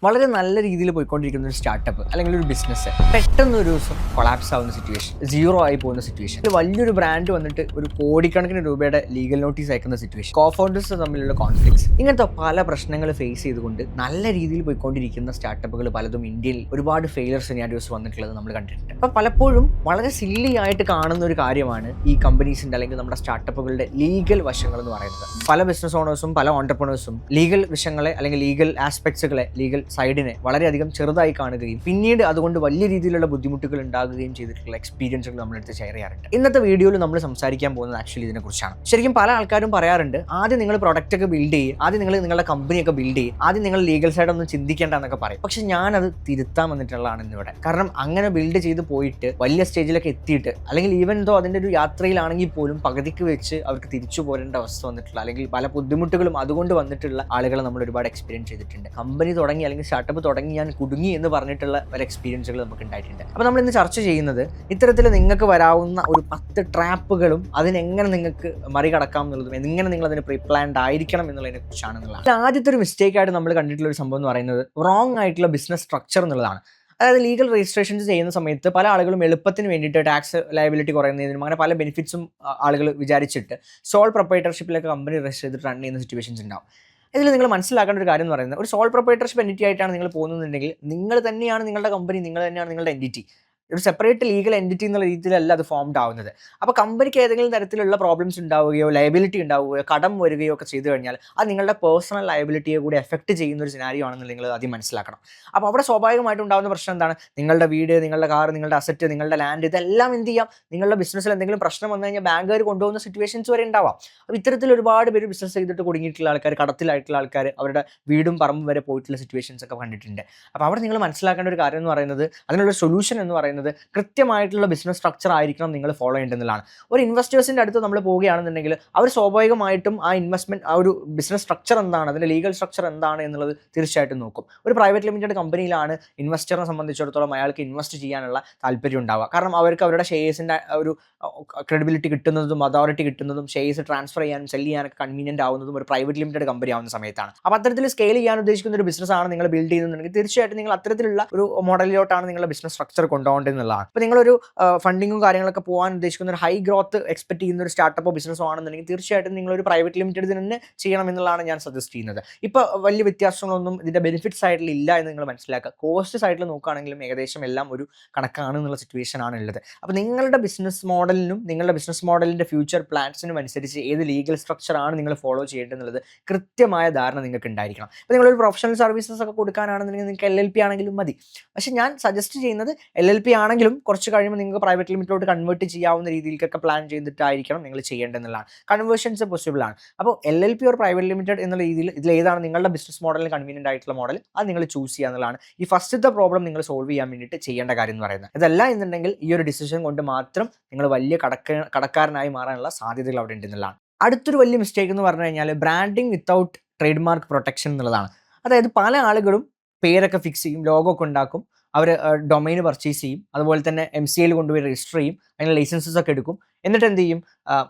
വളരെ നല്ല രീതിയിൽ പോയിക്കൊണ്ടിരിക്കുന്ന ഒരു സ്റ്റാർട്ടപ്പ് അല്ലെങ്കിൽ ഒരു ബിസിനസ് പെട്ടെന്ന് ഒരു ദിവസം കൊളാപ്സ് ആവുന്ന സിറ്റുവേഷൻ, സീറോ ആയി പോകുന്ന സിറ്റുവേഷൻ, വലിയൊരു ബ്രാൻഡ് വന്നിട്ട് ഒരു കോടിക്കണക്കിന് രൂപയുടെ ലീഗൽ നോട്ടീസ് അയക്കുന്ന സിറ്റുവേഷൻ, കോ ഫൗണ്ടേഴ്സ് തമ്മിലുള്ള കോൺഫ്ലിക്ട്സ്, ഇങ്ങനത്തെ പല പ്രശ്നങ്ങൾ ഫേസ് ചെയ്തുകൊണ്ട് നല്ല രീതിയിൽ പോയിക്കൊണ്ടിരിക്കുന്ന സ്റ്റാർട്ടപ്പുകൾ പലതും ഇന്ത്യയിൽ ഒരുപാട് ഫെയിലിയർ സിനാരിയോസ് വന്നിട്ടുള്ളത് നമ്മൾ കണ്ടിട്ടുണ്ട്. അപ്പോൾ പലപ്പോഴും വളരെ സില്ലി ആയിട്ട് കാണുന്ന ഒരു കാര്യമാണ് ഈ കമ്പനീസിൻ്റെ അല്ലെങ്കിൽ നമ്മുടെ സ്റ്റാർട്ടപ്പുകളുടെ ലീഗൽ വശങ്ങൾ എന്ന് പറയുന്നത്. പല ബിസിനസ് ഓണേഴ്സും പല ഓണ്ടർപ്രണേഴ്സും ലീഗൽ വിഷയങ്ങളെ അല്ലെങ്കിൽ ലീഗൽ ആസ്പെക്ട്സുകളെ, ലീഗൽ സൈഡിനെ വളരെയധികം ചെറുതായി കാണുകയും പിന്നീട് അതുകൊണ്ട് വലിയ രീതിയിലുള്ള ബുദ്ധിമുട്ടുകൾ ഉണ്ടാകുകയും ചെയ്തിട്ടുള്ള എക്സ്പീരിയൻസുകൾ നമ്മളെടുത്ത് ഷെയർ ചെയ്യാറുണ്ട്. ഇന്നത്തെ വീഡിയോയിൽ നമ്മൾ സംസാരിക്കാൻ പോകുന്നത് ആക്ച്വലി ഇതിനെക്കുറിച്ചാണ്. ശരിക്കും പല ആൾക്കാരും പറയാറുണ്ട്, ആദ്യം നിങ്ങൾ പ്രൊഡക്റ്റ് ഒക്കെ ബിൽഡ് ചെയ്യും, ആദ്യം നിങ്ങൾ നിങ്ങളുടെ കമ്പനിയൊക്കെ ബിൽഡ് ചെയ്യും, ആദ്യം നിങ്ങൾ ലീഗൽ സൈഡ് ഒന്നും ചിന്തിക്കേണ്ട എന്നൊക്കെ പറയും. പക്ഷെ ഞാനത് തിരുത്താൻ വന്നിട്ടുള്ളതാണ് ഇന്നിവിടെ. കാരണം അങ്ങനെ ബിൽഡ് ചെയ്ത് പോയിട്ട് വലിയ സ്റ്റേജിലൊക്കെ എത്തിയിട്ട് അല്ലെങ്കിൽ ഈവൻ ദോ അതിൻ്റെ ഒരു യാത്രയിലാണെങ്കിൽ പോലും പകുതിക്ക് വെച്ച് അവർക്ക് തിരിച്ചു പോരേണ്ട അവസ്ഥ വന്നിട്ടുള്ള അല്ലെങ്കിൽ പല ബുദ്ധിമുട്ടുകളും അതുകൊണ്ട് വന്നിട്ടുള്ള ആളുകളെ നമ്മൾ ഒരുപാട് എക്സ്പീരിയൻസ് ചെയ്തിട്ടുണ്ട്. കമ്പനി തുടങ്ങി അല്ലെങ്കിൽ സ്റ്റാർട്ടപ്പ് തുടങ്ങി ഞാൻ കുടുങ്ങി എന്ന് പറഞ്ഞിട്ടുള്ള പല എക്സ്പീരിയൻസുകൾ നമുക്ക് ഉണ്ടായിട്ടുണ്ട്. അപ്പോൾ നമ്മൾ ഇന്ന് ചർച്ച ചെയ്യുന്നത് ഇത്തരത്തിൽ നിങ്ങൾക്ക് വരാവുന്ന ഒരു 10 ട്രാപ്പുകളും അതിനെങ്ങനെ നിങ്ങൾക്ക് മറികടക്കാം എന്നുള്ളതും എങ്ങനെ നിങ്ങൾ അതിന് പ്രീപ്ലാൻഡ് ആയിരിക്കണം എന്നുള്ളതിനെ കുറിച്ചാണെന്നുള്ളതാണ്. ആദ്യത്തെ ഒരു മിസ്റ്റേക്ക് ആയിട്ട് നമ്മൾ കണ്ടിട്ടുള്ള ഒരു സംഭവം എന്ന് പറയുന്നത് റോങ് ആയിട്ടുള്ള ബിസിനസ് സ്ട്രക്ചർ എന്നുള്ളതാണ്. അതായത് ലീഗൽ രജിസ്ട്രേഷൻസ് ചെയ്യുന്ന സമയത്ത് പല ആളുകളും എളുപ്പത്തിന് വേണ്ടിയിട്ട് ടാക്സ് ലയബിലിറ്റി കുറയുന്നതിനും അങ്ങനെ പല ബെനിഫിറ്റ്സും ആളുകൾ വിചാരിച്ചിട്ട് സോൾ പ്രൊപ്പറേറ്റർഷിപ്പിലൊക്കെ കമ്പനി രജിസ്റ്റർ ചെയ്തിട്ട് റൺ ചെയ്യുന്ന സിറ്റുവേഷൻസ് ഉണ്ടാവും. ഇതിൽ നിങ്ങൾ മനസ്സിലാക്കേണ്ട ഒരു കാര്യം എന്ന് പറയുന്നത്, ഒരു സോൾ പ്രൊപ്പറേറ്റർഷിപ്പ് എൻറ്റിറ്റി ആയിട്ടാണ് നിങ്ങൾ പോകുന്നതെന്നുണ്ടെങ്കിൽ നിങ്ങൾ തന്നെയാണ് നിങ്ങളുടെ കമ്പനി, നിങ്ങൾ തന്നെയാണ് നിങ്ങളുടെ എൻറ്റിറ്റി. ഒരു സെപ്പറേറ്റ് ലീഗൽ എൻറ്റിറ്റി എന്നുള്ള രീതിയിലല്ല അത് ഫോംഡ് ആവുന്നത്. അപ്പോൾ കമ്പനിക്ക് ഏതെങ്കിലും തരത്തിലുള്ള പ്രോബ്ലംസ് ഉണ്ടാവുകയോ ലയബിലിറ്റി ഉണ്ടാവുകയോ കടം വരികയോ ഒക്കെ ചെയ്തു കഴിഞ്ഞാൽ അത് നിങ്ങളുടെ പേഴ്സണൽ ലയബിലിറ്റിയെ കൂടി എഫക്റ്റ് ചെയ്യുന്ന ഒരു സിനാരിയോ ആണെന്ന് നിങ്ങൾ ആദ്യം മനസ്സിലാക്കണം. അപ്പോൾ അവിടെ സ്വാഭാവികമായിട്ട് ഉണ്ടാകുന്ന പ്രശ്നം എന്താണ്? നിങ്ങളുടെ വീട്, നിങ്ങളുടെ കാർ, നിങ്ങളുടെ അസറ്റ്, നിങ്ങളുടെ ലാൻഡ്, ഇതെല്ലാം എന്ത് ചെയ്യാം? നിങ്ങളുടെ ബിസിനസ്സിൽ എന്തെങ്കിലും പ്രശ്നം വന്നു കഴിഞ്ഞാൽ ബാങ്കുകാർ കൊണ്ടുപോകുന്ന സിറ്റുവേഷൻസ് വരെ ഉണ്ടാവാം. അപ്പോൾ ഇത്തരത്തിൽ ഒരുപാട് പേര് ബിസിനസ് ചെയ്തിട്ട് കുടുങ്ങിയിട്ടുള്ള ആൾക്കാർ, കടത്തിലായിട്ടുള്ള ആൾക്കാർ, അവരുടെ വീടും പറമ്പും വരെ പോയിട്ടുള്ള സിറ്റുവേഷൻസ് ഒക്കെ കണ്ടിട്ടുണ്ട്. അപ്പോൾ അവിടെ നിങ്ങൾ മനസ്സിലാക്കേണ്ട ഒരു കാര്യം എന്ന് പറയുന്നത്, അതിനുള്ള സൊല്യൂഷൻ എന്ന് പറയുന്നത് കൃത്യമായിട്ടുള്ള ബിസിനസ് സ്ട്രക്ചർ ആയിരിക്കണം നിങ്ങൾ ഫോളോ ചെയ്യേണ്ടതെന്നുള്ളതാണ്. ഒരു ഇൻവെസ്റ്റേഴ്സിൻ്റെ അടുത്ത് നമ്മൾ പോവുകയാണെന്നുണ്ടെങ്കിൽ അവർ സ്വാഭാവികമായിട്ടും ആ ഇൻവെസ്റ്റ്മെൻറ്റ്, ആ ഒരു ബിസിനസ് സ്ട്രക്ചർ എന്താണ്, അതിൻ്റെ ലീഗൽ സ്ട്രക്ചർ എന്താണ് എന്നുള്ളത് തീർച്ചയായിട്ടും നോക്കും. ഒരു പ്രൈവറ്റ് ലിമിറ്റഡ് കമ്പനിയിലാണ് ഇൻവെസ്റ്ററിനെ സംബന്ധിച്ചിടത്തോളം അയാൾക്ക് ഇൻവെസ്റ്റ് ചെയ്യാനുള്ള താല്പര്യം ഉണ്ടാവുക. കാരണം അവർക്ക് അവരുടെ ഷെയർസിൻ്റെ ഒരു ക്രെഡിബിലിറ്റി കിട്ടുന്നതും അതോറിറ്റി കിട്ടുന്നതും ഷെയർസ് ട്രാൻസ്ഫർ ചെയ്യാനും സെല് ചെയ്യാനൊക്കെ കൺവീനിയൻ്റ് ആവുന്നതും ഒരു പ്രൈവറ്റ് ലിമിറ്റഡ് കമ്പനി ആവുന്ന സമയത്താണ്. അപ്പോൾ അത്തരത്തിൽ സ്കെയിൽ ചെയ്യാൻ ഉദ്ദേശിക്കുന്ന ഒരു ബിസിനസ് ആണ് നിങ്ങൾ ബിൽഡ് ചെയ്യുന്നുണ്ടെങ്കിൽ തീർച്ചയായിട്ടും നിങ്ങൾ അത്തരത്തിലുള്ള ഒരു മോഡലിലോട്ടാണ് നിങ്ങളുടെ ബിസിനസ് സ്ട്രക്ചർ കൊണ്ടുപോകേണ്ടതെന്നുള്ളതാണ്. അപ്പോൾ നിങ്ങളൊരു ഫണ്ടിങ്ങും കാര്യങ്ങളൊക്കെ പോകാൻ ഉദ്ദേശിക്കുന്ന ഒരു ഹൈ ഗ്രോത്ത് എക്സ്പെക്ട് ചെയ്യുന്ന ഒരു സ്റ്റാർട്ടപ്പോ ബിസിനസ്സോ ആണെന്നുണ്ടെങ്കിൽ തീർച്ചയായിട്ടും നിങ്ങളൊരു പ്രൈവറ്റ് ലിമിറ്റഡ് തന്നെ ചെയ്യണം എന്നുള്ളതാണ് ഞാൻ സജസ്റ്റ് ചെയ്യുന്നത്. ഇപ്പോൾ വലിയ വ്യത്യാസങ്ങളൊന്നും ഇതിൻ്റെ ബെനിഫിറ്റ് സൈഡിൽ ഇല്ല എന്ന് നിങ്ങൾ മനസ്സിലാക്കുക. കോസ്റ്റ് സൈഡിൽ നോക്കുകയാണെങ്കിലും ഏകദേശം എല്ലാം ഒരു കണക്കാണ് എന്നുള്ള സിറ്റുവേഷൻ ആണ് ഉള്ളത്. അപ്പോൾ നിങ്ങളുടെ ബിസിനസ് മോഡലിനും നിങ്ങളുടെ ബിസിനസ് മോഡലിൻ്റെ ഫ്യൂച്ചർ പ്ലാൻസിനും അനുസരിച്ച് ഏത് ലീഗൽ സ്ട്രക്ചറാണ് നിങ്ങൾ ഫോളോ ചെയ്യേണ്ടതെന്നുള്ളത് കൃത്യമായ ധാരണ നിങ്ങൾക്ക് ഉണ്ടായിരിക്കണം. ഇപ്പോൾ നിങ്ങളൊരു പ്രൊഫഷണൽ സർവീസസ് ഒക്കെ കൊടുക്കാനാണെന്നുണ്ടെങ്കിൽ നിങ്ങൾക്ക് LLP ആണെങ്കിലും മതി. പക്ഷേ ഞാൻ സജസ്റ്റ് ചെയ്യുന്നത് LLP ആണെങ്കിലും കുറച്ച് കഴിയുമ്പോൾ നിങ്ങൾക്ക് പ്രൈവറ്റ് ലിമിറ്റിലോട്ട് കൺവേർട്ട് ചെയ്യാവുന്ന രീതിയിലേക്കൊക്കെ പ്ലാൻ ചെയ്തിട്ടായിരിക്കണം നിങ്ങൾ ചെയ്യേണ്ടതെന്നുള്ളതാണ്. കൺവേർഷൻസ് പോസിബിൾ ആണ്. അപ്പോൾ LLP ഓർ പ്രൈവറ്റ് ലിമിറ്റഡ് എന്നുള്ള രീതിയിൽ ഇതിലേതാണ് നിങ്ങളുടെ ബിസിനസ് മോഡലിന് കൺവീനിയൻ്റ് ആയിട്ടുള്ള മോഡൽ, അത് നിങ്ങൾ ചൂസ് ചെയ്യുക എന്നുള്ളതാണ് ഈ ഫസ്റ്റത്തെ പ്രോബ്ലം നിങ്ങൾ സോൾവ് ചെയ്യാൻ വേണ്ടിയിട്ട് ചെയ്യേണ്ട കാര്യം എന്ന് പറയുന്നത്. ഇതല്ല എന്നുണ്ടെങ്കിൽ ഈ ഒരു ഡിസിഷൻ കൊണ്ട് മാത്രം നിങ്ങൾ വലിയ കടക്കാരനായി മാറാനുള്ള സാധ്യതകൾ അവിടെ ഉണ്ടെന്നുള്ളതാണ്. അടുത്തൊരു വലിയ മിസ്റ്റേക്ക് എന്ന് പറഞ്ഞു കഴിഞ്ഞാൽ branding without trade mark protection എന്നുള്ളതാണ്. അതായത് പല ആളുകളും പേരൊക്കെ ഫിക്സ് ചെയ്യും, ലോഗോ ഒക്കെ ഉണ്ടാക്കും, അവർ ഡൊമൈൻ പർച്ചേസ് ചെയ്യും, അതുപോലെ തന്നെ MCAയിൽ കൊണ്ടുപോയി രജിസ്റ്റർ ചെയ്യും, അതിന് ലൈസൻസസ് ഒക്കെ എടുക്കും. എന്നിട്ട് എന്ത് ചെയ്യും?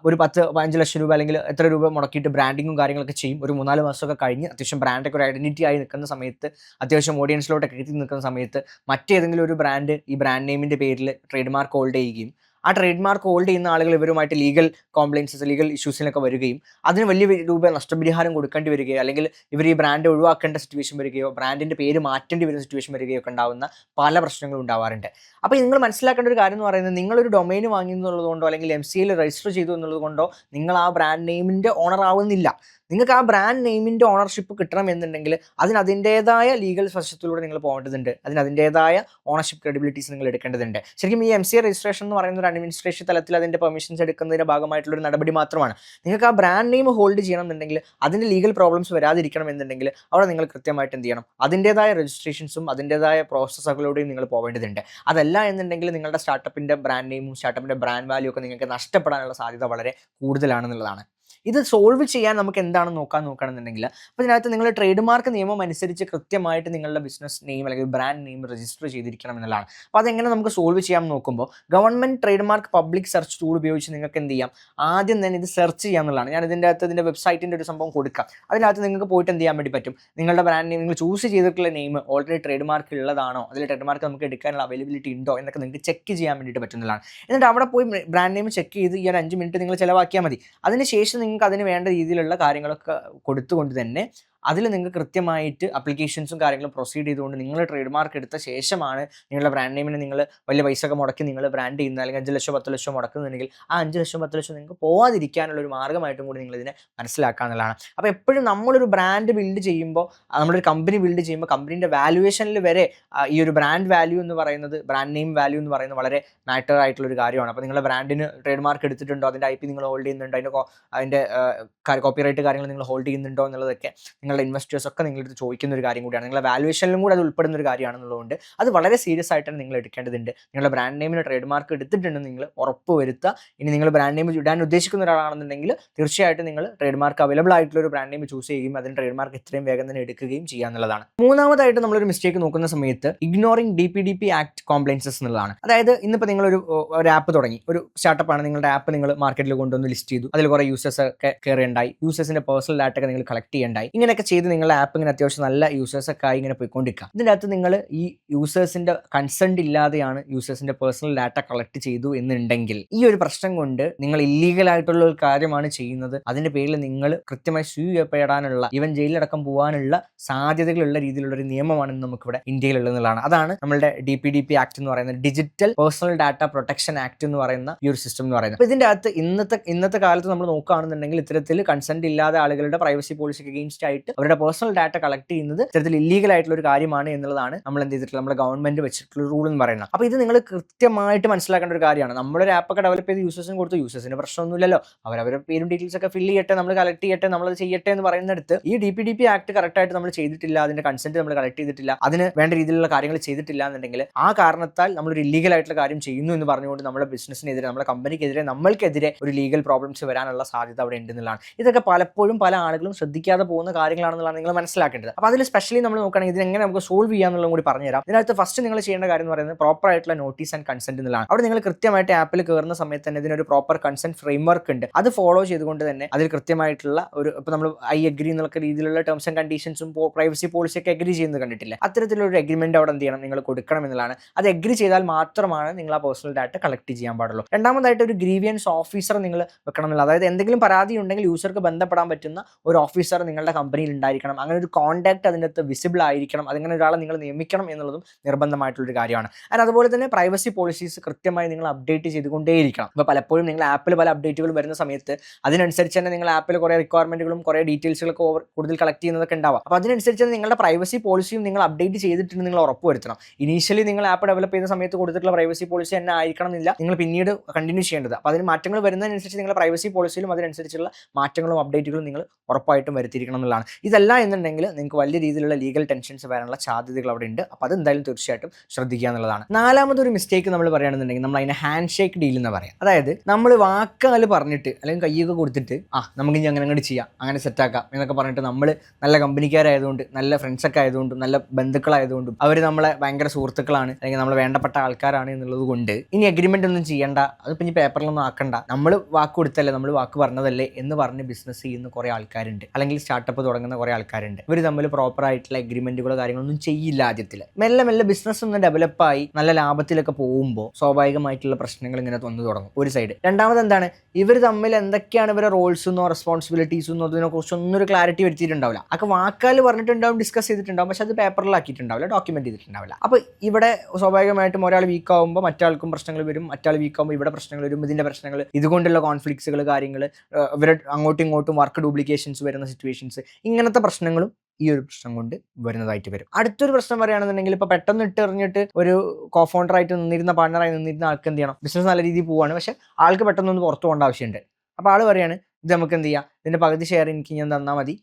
ഒരു 10-15 ലക്ഷം രൂപ അല്ലെങ്കിൽ എത്ര രൂപ മുടക്കിയിട്ട് ബ്രാൻഡിങ്ങും കാര്യങ്ങളൊക്കെ ചെയ്യും. ഒരു 3-4 മാസമൊക്കെ കഴിഞ്ഞ് അത്യാവശ്യം ബ്രാൻഡൊക്കെ ഒരു ഐഡൻറ്റിറ്റി ആയി നിൽക്കുന്ന സമയത്ത്, അത്യാവശ്യം ഓഡിയൻസിലോട്ടൊക്കെ എത്തി നിൽക്കുന്ന സമയത്ത് മറ്റേതെങ്കിലും ഒരു ബ്രാൻഡ് ഈ ബ്രാൻഡ് നെയിമിൻ്റെ പേരിൽ ട്രേഡ് മാർക്ക് ഹോൾഡ് ചെയ്യുകയും ആ ട്രേഡ് മാർക്ക് ഹോൾഡ് ചെയ്യുന്ന ആളുകൾ ഇവരുമായിട്ട് ലീഗൽ കോംപ്ലൈൻസസ്, ലീഗൽ ഇഷ്യൂസിനൊക്കെ വരികയും അതിന് വലിയ രൂപ നഷ്ടപരിഹാരം കൊടുക്കേണ്ടി വരികയോ അല്ലെങ്കിൽ ഇവർ ഈ ബ്രാൻഡ് ഒഴിവാക്കേണ്ട സിറ്റുവേഷൻ വരികയോ ബ്രാൻഡിൻ്റെ പേര് മാറ്റേണ്ടി വരുന്ന സിറ്റുവേഷൻ വരികയോ ഒക്കെ ഉണ്ടാകുന്ന പല പ്രശ്നങ്ങളും ഉണ്ടാവാറുണ്ട്. അപ്പോൾ നിങ്ങൾ മനസ്സിലാക്കേണ്ട ഒരു കാര്യം എന്ന് പറയുന്നത്, നിങ്ങളൊരു ഡൊമൈൻ വാങ്ങി എന്നുള്ളതുകൊണ്ടോ അല്ലെങ്കിൽ MCAയിൽ രജിസ്റ്റർ ചെയ്തു എന്നുള്ളത് കൊണ്ടോ നിങ്ങൾ ആ ബ്രാൻഡ് നെയിമിൻ്റെ ഓണർ ആവുന്നില്ല. നിങ്ങൾക്ക് ആ ബ്രാൻഡ് നെയിമിൻ്റെ ഓണർഷിപ്പ് കിട്ടണം എന്നുണ്ടെങ്കിൽ അതിൻ്റേതായ ലീഗൽ വശത്തിലൂടെ നിങ്ങൾ പോകേണ്ടതുണ്ട്. അതിൻ്റേതായ ഓണർഷിപ്പ് ക്രെഡിബിലിറ്റീസ് നിങ്ങൾ എടുക്കേണ്ടതുണ്ട്. ശരിക്കും ഈ MCA രജിസ്ട്രേഷൻ എന്ന് പറയുന്ന ഒരു അഡ്മിനിസ്ട്രേഷൻ തലത്തിൽ അതിൻ്റെ പെർമിഷൻസ് എടുക്കുന്നതിൻ്റെ ഭാഗമായിട്ടുള്ളൊരു നടപടി മാത്രമാണ്. നിങ്ങൾക്ക് ആ ബ്രാൻഡ് നെയിം ഹോൾഡ് ചെയ്യണം എന്നുണ്ടെങ്കിൽ അതിൻ്റെ ലീഗൽ പ്രോബ്ലംസ് വരാതിരിക്കണം എന്നുണ്ടെങ്കിൽ അവിടെ നിങ്ങൾ കൃത്യമായിട്ട് എന്ത് ചെയ്യണം? അതിൻ്റേതായ രജിസ്ട്രേഷൻസും അതിൻ്റേതായ പ്രോസസ്സുകളിലൂടെയും നിങ്ങൾ പോകേണ്ടതുണ്ട്. അതല്ല എന്നുണ്ടെങ്കിൽ നിങ്ങളുടെ സ്റ്റാർട്ടപ്പിൻ്റെ ബ്രാൻഡ് നെയിമും സ്റ്റാർട്ടപ്പിൻ്റെ ബ്രാൻഡ് വാല്യൂ ഒക്കെ നിങ്ങൾക്ക് നഷ്ടപ്പെടാനുള്ള സാധ്യത വളരെ കൂടുതലാണെന്നുള്ളതാണ്. ഇത് സോൾവ് ചെയ്യാൻ നമുക്ക് എന്താണ് നോക്കുകയാണെന്നുണ്ടെങ്കിൽ, അപ്പോൾ ഇതിനകത്ത് നിങ്ങൾ ട്രേഡ് മാർക്ക് നിയമം അനുസരിച്ച് കൃത്യമായിട്ട് നിങ്ങളുടെ ബിസിനസ് നെയിം അല്ലെങ്കിൽ ബ്രാൻഡ് നെയിം രജിസ്റ്റർ ചെയ്തിരിക്കണം എന്നുള്ളതാണ്. അപ്പോൾ അതെങ്ങനെ നമുക്ക് സോൾവ് ചെയ്യാൻ നോക്കുമ്പോൾ government trade mark public search tool ഉപയോഗിച്ച് നിങ്ങൾക്ക് എന്ത് ചെയ്യാം, ആദ്യം തന്നെ ഇത് സെർച്ച് ചെയ്യാം എന്നുള്ളതാണ്. ഞാൻ ഇതിൻ്റെ വെബ്സൈറ്റിൻ്റെ ഒരു സംഭവം കൊടുക്കാം. അതിനകത്ത് നിങ്ങൾക്ക് പോയിട്ട് എന്ത് ചെയ്യാൻ വേണ്ടി പറ്റും, നിങ്ങളുടെ ബ്രാൻഡ് നെയിം നിങ്ങൾ ചൂസ് ചെയ്തിട്ടുള്ള നെയിം ഓൾറെഡി ട്രേഡ് മാർക്ക് ഉള്ളതാണോ, അതിൽ ട്രേഡ് മാർക്ക് നമുക്ക് എടുക്കാനുള്ള അവൈലബിലിറ്റി ഉണ്ടോ എന്നൊക്കെ നിങ്ങൾക്ക് ചെക്ക് ചെയ്യാൻ വേണ്ടിയിട്ട് പറ്റുന്നതാണ്. എന്നിട്ട് അവിടെ പോയി ബ്രാൻഡ് നെയിം ചെക്ക് ചെയ്ത് ഈ ഒരു 5 മിനിറ്റ് നിങ്ങൾ ചിലവാക്കിയാൽ മതി. അതിനുശേഷം നിങ്ങൾക്ക് അതിന് വേണ്ട രീതിയിലുള്ള കാര്യങ്ങളൊക്കെ കൊടുത്തുകൊണ്ട് തന്നെ അതിൽ നിങ്ങൾക്ക് കൃത്യമായിട്ട് അപ്ലിക്കേഷൻസും കാര്യങ്ങളും പ്രൊസീഡ് ചെയ്തുകൊണ്ട് നിങ്ങൾ ട്രേഡ് മാർക്ക് എടുത്ത ശേഷമാണ് നിങ്ങളുടെ ബ്രാൻഡ് നെയിമിന് നിങ്ങൾ വലിയ പൈസ ഒക്കെ മുടക്കി നിങ്ങൾ ബ്രാൻഡ് ചെയ്യുന്നത്, അല്ലെങ്കിൽ 5 ലക്ഷം 10 ലക്ഷം മുടക്കുന്നുണ്ടെങ്കിൽ ആ 5 ലക്ഷം 10 ലക്ഷം നിങ്ങൾക്ക് പോകാതിരിക്കാനുള്ള ഒരു മാർഗ്ഗമായിട്ടും കൂടി നിങ്ങൾ ഇതിനെ മനസ്സിലാക്കുക എന്നുള്ളതാണ്. അപ്പോൾ എപ്പോഴും നമ്മളൊരു ബ്രാൻഡ് ബിൽഡ് ചെയ്യുമ്പോൾ, നമ്മളൊരു കമ്പനി ബിൽഡ് ചെയ്യുമ്പോൾ കമ്പനീൻ്റെ വാല്യുവേഷനിൽ വരെ ഈ ഒരു ബ്രാൻഡ് വാല്യൂ എന്ന് പറയുന്നത്, ബ്രാൻഡ് നെയിം വാല്യൂ എന്ന് പറയുന്നത് വളരെ മാറ്റർ ആയിട്ടുള്ളൊരു കാര്യമാണ്. അപ്പോൾ നിങ്ങളുടെ ബ്രാൻഡിന് ട്രേഡ് മാർക്ക് എടുത്തിട്ടുണ്ടോ, അതിൻ്റെ IP നിങ്ങൾ ഹോൾഡ് ചെയ്യുന്നുണ്ടോ, അതിൻ്റെ കോപ്പിറൈറ്റ് കാര്യങ്ങൾ നിങ്ങൾ ഹോൾഡ് ചെയ്യുന്നുണ്ടോ എന്നുള്ളതൊക്കെ നിങ്ങളുടെ ഇൻവെസ്റ്റേഴ്സ് ഒക്കെ നിങ്ങളുടെ ചോദിക്കുന്ന ഒരു കാര്യം കൂടിയാണ്. നിങ്ങളുടെ വാല്യുവേഷനിലും കൂടെ അത് ഉൾപ്പെടുന്ന ഒരു കാര്യമാണെന്നുള്ളതുകൊണ്ട് അത് വളരെ സീരിയസ് ആയിട്ടാണ് നിങ്ങൾ എടുക്കേണ്ടതുണ്ട്. നിങ്ങളുടെ ബ്രാൻഡ് നെയിമിന് ട്രേഡ് മാർക്ക് എടുത്തിട്ടുണ്ടെന്ന് നിങ്ങൾ ഉറപ്പ് വരുത്തുക. ഇനി നിങ്ങൾ ബ്രാൻഡ് നെയിം ഇടാൻ ഉദ്ദേശിക്കുന്ന ഒരാളാണെന്നുണ്ടെങ്കിൽ തീർച്ചയായിട്ടും നിങ്ങൾ ട്രേഡ് മാർക്ക് അവൈലബിൾ ആയിട്ടുള്ള ഒരു ബ്രാൻഡ് നെയിം ചൂസ് ചെയ്യുകയും അതിന് ട്രേഡ് മാർക്ക് എത്രയും വേഗം തന്നെ എടുക്കുകയും ചെയ്യുക എന്നുള്ളതാണ്. മൂന്നാമതായിട്ട് നമ്മളൊരു മിസ്റ്റേക്ക് നോക്കുന്ന സമയത്ത് ഇഗ്നോറിംഗ് DPDP ആക്ട് കോംപ്ലയൻസസ് എന്നുള്ളതാണ്. അതായത് ഇന്നിപ്പോൾ നിങ്ങളൊരു ആപ്പ് തുടങ്ങി, ഒരു സ്റ്റാർട്ടപ്പാണ്, നിങ്ങളുടെ ആപ്പ് നിങ്ങൾ മാർക്കറ്റിൽ കൊണ്ടുവന്ന് ലിസ്റ്റ് ചെയ്തു, അതിൽ കുറേ യൂസേഴ്സ് ഒക്കെ കയറിയുണ്ടായി, യൂസേഴ്സിന്റെ പേഴ്സണൽ ഡാറ്റ ഒക്കെ നിങ്ങൾ കളക്ട് ചെയ്യണ്ടായി. ഇങ്ങനെയൊക്കെ ചെയ്ത് നിങ്ങളുടെ ആപ്പ് ഇങ്ങനെ അത്യാവശ്യം നല്ല യൂസേഴ്സൊക്കെ ആയി ഇങ്ങനെ പോയിക്കൊണ്ടിരിക്കുക. ഇതിൻ്റെ അകത്ത് നിങ്ങൾ ഈ യൂസേഴ്സിന്റെ കൺസെന്റ് ഇല്ലാതെയാണ് യൂസേഴ്സിന്റെ പേഴ്സണൽ ഡാറ്റ കളക്ട് ചെയ്തു എന്നുണ്ടെങ്കിൽ ഈ ഒരു പ്രശ്നം കൊണ്ട് നിങ്ങൾ ഇല്ലീഗൽ ആയിട്ടുള്ള ഒരു കാര്യമാണ് ചെയ്യുന്നത്. അതിന്റെ പേരിൽ നിങ്ങൾ കൃത്യമായി സ്യൂ ചെയ്യപ്പെടാനുള്ള, ഈവൻ ജയിലിലടക്കം പോകാനുള്ള സാധ്യതകളുള്ള രീതിയിലുള്ള ഒരു നിയമമാണ് നമുക്കിവിടെ ഇന്ത്യയിലുള്ളതാണ്. അതാണ് നമ്മളുടെ DPDP ആക്ട് എന്ന് പറയുന്നത്, digital personal data protection act എന്ന് പറയുന്ന ഈ ഒരു സിസ്റ്റം എന്ന് പറയുന്നത്. അപ്പോൾ ഇതിൻ്റെ അകത്ത് ഇന്നത്തെ കാലത്ത് നമ്മൾ നോക്കുകയാണെന്നുണ്ടെങ്കിൽ ഇത്തരത്തിൽ കൺസെന്റ് ഇല്ലാതെ ആളുകളുടെ പ്രൈവസി പോളിസിക്ക് അഗെയിൻസ്റ്റ് ആയിട്ട് അവരുടെ പേഴ്സണൽ ഡാറ്റ കളക്ട് ചെയ്യുന്നത് ഇത്തരത്തിൽ ഇല്ലീഗൽ ആയിട്ടുള്ള ഒരു കാര്യമാണ് എന്നുള്ളതാണ് നമ്മൾ എന്ത് ചെയ്തിട്ടുള്ള നമ്മുടെ ഗവൺമെന്റ് വെച്ചിട്ടുള്ള റൂൾ എന്ന് പറയുന്നത്. അപ്പോൾ ഇത് നിങ്ങൾ കൃത്യമായിട്ട് മനസ്സിലാക്കേണ്ട ഒരു കാര്യമാണ്. നമ്മളൊരു ആപ്പൊക്കെ ഡെവലപ്പ് ചെയ്ത് യൂസേഴ്സിന് കൊടുത്ത് യൂസേഴ്സിന് പ്രശ്നമൊന്നുമില്ലല്ലോ, അവരവരുടെ പേരും ഡീറ്റെയിൽസ് ഒക്കെ ഫില്ല് ചെയ്യട്ടെ, നമ്മൾ കളക്ട് ചെയ്യട്ടെ, നമ്മളത് ചെയ്യട്ടെ എന്ന് പറയുന്നിടത്ത് ഈ DPDP ആക്ട് കറക്റ്റായിട്ട് നമ്മൾ ചെയ്തിട്ടില്ല, അതിന്റെ കൺസെന്റ് നമ്മൾ കളക്ട് ചെയ്തിട്ടില്ല, അതിന് വേണ്ട രീതിയിലുള്ള കാര്യങ്ങൾ ചെയ്തിട്ടില്ല എന്നുണ്ടെങ്കിൽ ആ കാരണത്താൽ നമ്മളൊരു ഇല്ലീഗൽ ആയിട്ടുള്ള കാര്യം ചെയ്യുന്നു എന്ന് പറഞ്ഞുകൊണ്ട് നമ്മുടെ ബിസിനസ്സിനെതിരെ, നമ്മുടെ കമ്പനിക്കെതിരെ, നമ്മൾക്കെതിരെ ഒരു ലീഗൽ പ്രോബ്ലംസ് വരാനുള്ള സാധ്യത അവിടെ ഉണ്ടെന്നുള്ളതാണ്. ഇതൊക്കെ പലപ്പോഴും പല ആളുകളും ശ്രദ്ധിക്കാതെ പോകുന്ന കാര്യങ്ങളാണെന്നുള്ളതാണ് നിങ്ങൾ മനസ്സിലാക്കേണ്ടത്. അപ്പോൾ അതിൽ സ്പെഷ്യലി നമ്മൾ നോക്കുകയാണെങ്കിൽ ഇതിനെങ്ങനെ നമുക്ക് സോൾവ് ചെയ്യാന്നുള്ളതും കൂടി പറഞ്ഞുതരാം. ഇതിനകത്ത് ഫസ്റ്റ് നിങ്ങൾ ചെയ്യേണ്ട കാര്യം എന്ന് പറയുന്നത് പ്രോപ്പർ ആയിട്ടുള്ള നോട്ടീസ് ആൻഡ് കൺസെന്റ് എന്നുള്ളതാണ്. അവിടെ നിങ്ങൾ കൃത്യമായിട്ട് ആപ്പിൽ കയറുന്ന സമയത്ത് തന്നെ ഇതിനൊരു പ്രോപ്പർ കൺസെന്റ് ഫ്രെയിംവർക്ക് ഉണ്ട്. അത് ഫോളോ ചെയ്തുകൊണ്ട് തന്നെ അതിൽ കൃത്യമായിട്ടുള്ള ഒരു, ഇപ്പോൾ നമ്മൾ അഗ്രി എന്നുള്ള രീതിയിലുള്ള ടേംസ് ആൻഡ് കണ്ടീഷൻസും പ്രൈവസി പോളിസി ഒക്കെ അഗ്രി ചെയ്യുന്നത് കണ്ടിട്ടില്ല, അത്തരത്തിലൊരു അഗ്രിമെന്റ് അവിടെ എന്ത് ചെയ്യണം, നിങ്ങൾ കൊടുക്കണം എന്നുള്ളതാണ്. അത് അഗ്രി ചെയ്താൽ മാത്രമാണ് നിങ്ങൾ ആ പേഴ്സണൽ ഡാറ്റ കളക്ട് ചെയ്യാൻ പാടുള്ളൂ. രണ്ടാമതായിട്ട് ഒരു ഗ്രീവിയൻസ് ഓഫീസർ നിങ്ങൾ വെക്കണം എന്നുള്ളത്. അതായത് എന്തെങ്കിലും പരാതി ഉണ്ടെങ്കിൽ യൂസർക്ക് ബന്ധപ്പെടാൻ പറ്റുന്ന ഒരു ഓഫീസർ നിങ്ങളുടെ കമ്പനിയിൽ ഉണ്ടായിരിക്കണം. അങ്ങനെ ഒരു കോൺടാക്ട് അതിൻ്റെ അകത്ത് വിസിബിൾ ആയിരിക്കണം. അതിങ്ങനെ ഒരാളെ നിങ്ങൾ നിയമിക്കണം എന്നുള്ളതും നിർബന്ധമായിട്ടുള്ളൊരു കാര്യമാണ്. ആൻഡ് അതുപോലെ തന്നെ പ്രൈവസി പോളിസീസ് കൃത്യമായി നിങ്ങൾ അപ്ഡേറ്റ് ചെയ്തുകൊണ്ടേയിരിക്കണം. അപ്പോൾ പലപ്പോഴും നിങ്ങൾ ആപ്പിൽ പല അപ്ഡേറ്റുകൾ വരുന്ന സമയത്ത് അതിനനുസരിച്ച് തന്നെ നിങ്ങൾ ആപ്പിൽ കുറേ റിക്വയർമെന്റുകളും കുറേ ഡീറ്റെയിൽസുകളൊക്കെ കൂടുതൽ കളക്ട് ചെയ്യുന്നതൊക്കെ ഉണ്ടാവാം. അപ്പോൾ അതിനനുസരിച്ച് നിങ്ങളുടെ പ്രൈവസി പോളിസിയും നിങ്ങൾ അപ്ഡേറ്റ് ചെയ്തിട്ടുണ്ട് നിങ്ങൾ ഉറപ്പ് വരുത്തണം. ഇനീഷ്യലി നിങ്ങൾ ആപ്പ് ഡെവലപ്പ് ചെയ്യുന്ന സമയത്ത് കൊടുത്തിട്ടുള്ള പ്രൈവസി പോളിസി തന്നെ ആയിരിക്കണം എന്നില്ല, നിങ്ങൾ പിന്നീട് കണ്ടിന്യൂ ചെയ്യേണ്ടത്. അപ്പോൾ അതിന് മാറ്റങ്ങൾ വരുന്നതിനനുസരിച്ച് നിങ്ങളുടെ പ്രൈവസി പോളിസിയിലും അതിനനുസരിച്ചുള്ള മാറ്റങ്ങളും അപ്ഡേറ്റുകളും നിങ്ങൾ ഉറപ്പായിട്ടും വരുത്തിയിരിക്കണം എന്നുള്ളതാണ്. ഇതല്ല എന്നുണ്ടെങ്കിൽ നിങ്ങൾക്ക് വലിയ രീതിയിലുള്ള ലീഗൽ ടെൻഷൻസ് വരാനുള്ള സാധ്യതകൾ അവിടെ ഉണ്ട്. അപ്പോൾ അത് എന്തായാലും തീർച്ചയായിട്ടും ശ്രദ്ധിക്കുക എന്നുള്ളതാണ്. നാലാമതൊരു മിസ്റ്റേക്ക് നമ്മൾ പറയുകയാണെന്നുണ്ടെങ്കിൽ നമ്മൾ അതിനെ ഹാൻഡ് ഷേക്ക് ഡീൽ എന്ന് പറയാം. അതായത് നമ്മൾ വാക്കാൽ പറഞ്ഞിട്ട് അല്ലെങ്കിൽ കയ്യൊക്കെ കൊടുത്തിട്ട് നമുക്ക് ഇനി അങ്ങനെ അങ്ങോട്ട് ചെയ്യാം, അങ്ങനെ സെറ്റാക്കാം എന്നൊക്കെ പറഞ്ഞിട്ട് നമ്മൾ നല്ല കമ്പനിക്കാരായതുകൊണ്ട്, നല്ല ഫ്രണ്ട്സൊക്കെ ആയതുകൊണ്ടും, നല്ല ബന്ധുക്കളായതുകൊണ്ടും, അവർ നമ്മളെ ഭയങ്കര സുഹൃത്തുക്കളാണ് അല്ലെങ്കിൽ നമ്മൾ വേണ്ടപ്പെട്ട ആൾക്കാരാണ് എന്നുള്ളത് കൊണ്ട് ഇനി അഗ്രിമെന്റ് ഒന്നും ചെയ്യണ്ട, അതിപ്പോൾ ഇനി പേപ്പറിലൊന്നും ആക്കണ്ട, നമ്മൾ വാക്ക് കൊടുത്തല്ലേ, നമ്മൾ വാക്ക് പറഞ്ഞതല്ലേ എന്ന് പറഞ്ഞ് ബിസിനസ് ചെയ്യുന്ന കുറേ ആൾക്കാരുണ്ട്, അല്ലെങ്കിൽ സ്റ്റാർട്ടപ്പ് തുടങ്ങുന്ന കുറേ ആൾക്കാരുണ്ട്. ഇവർ തമ്മിൽ പ്രോപ്പർ ആയിട്ടുള്ള അഗ്രിമെന്റുകളോ കാര്യങ്ങളൊന്നും ചെയ്യില്ല. ആദ്യത്തിൽ മെല്ലെ മെല്ലെ ബിസിനസ് ഒന്ന് ഡെവലപ്പായി നല്ല ലാഭത്തിലൊക്കെ പോകുമ്പോൾ സ്വാഭാവികമായിട്ടുള്ള പ്രശ്നങ്ങൾ ഇങ്ങനെ വന്നു തുടങ്ങും ഒരു സൈഡ്. രണ്ടാമത് എന്താണ്, ഇവർ തമ്മിൽ എന്തൊക്കെയാണ് ഇവരുടെ റോൾസെന്നോ റെസ്പോൺസിബിലിറ്റീസെന്നോ അതിനെ കുറിച്ചൊന്നും ഒരു ക്ലാരിറ്റി വരുത്തിയിട്ടുണ്ടാവില്ല. അതൊക്കെ വാക്കാൽ പറഞ്ഞിട്ടുണ്ടാവും, ഡിസ്കസ് ചെയ്തിട്ടുണ്ടാവും, പക്ഷെ അത് പേപ്പറിലാക്കിയിട്ടുണ്ടാവില്ല, ഡോക്യുമെന്റ് ചെയ്തിട്ടുണ്ടാവില്ല. അപ്പോൾ ഇവിടെ സ്വാഭാവികമായിട്ടും ഒരാൾ വീക്ക് ആകുമ്പോൾ മറ്റാൾക്കും പ്രശ്നങ്ങൾ വരും, മറ്റാൾ വീക്ക് ആകുമ്പോൾ ഇവിടെ പ്രശ്നങ്ങൾ വരും, ഇതിന്റെ പ്രശ്നങ്ങൾ, ഇതുകൊണ്ടുള്ള കോൺഫ്ലിക്ട്സുകൾ, കാര്യങ്ങൾ, ഇവർ അങ്ങോട്ടും ഇങ്ങോട്ടും വർക്ക് ഡ്യൂപ്ലിക്കേഷൻസ് വരുന്ന സിറ്റുവേഷൻസ്, ഇങ്ങനത്തെ പ്രശ്നങ്ങളും ഈ ഒരു പ്രശ്നം കൊണ്ട് വരുന്നതായിട്ട് വരും. അടുത്തൊരു പ്രശ്നം പറയുകയാണെന്നുണ്ടെങ്കിൽ ഇപ്പോൾ പെട്ടെന്ന് ഇട്ടെറിഞ്ഞിട്ട് ഒരു കോഫൗണ്ടറായിട്ട് നിന്നിരുന്ന, പാർട്ണറായി നിന്നിരുന്ന ആൾക്ക് എന്ത് ചെയ്യണം, ബിസിനസ് നല്ല രീതിയിൽ പോവാണ്, പക്ഷെ ആൾക്ക് പെട്ടെന്നൊന്ന് പുറത്തു പോകേണ്ട ആവശ്യമുണ്ട്. അപ്പോൾ ആൾ പറയാണ്, ഇത് നമുക്ക് എന്ത് ചെയ്യാം, ഇതിൻ്റെ പകുതി ഷെയർ എനിക്ക് ഞാൻ തന്നാൽ മതി,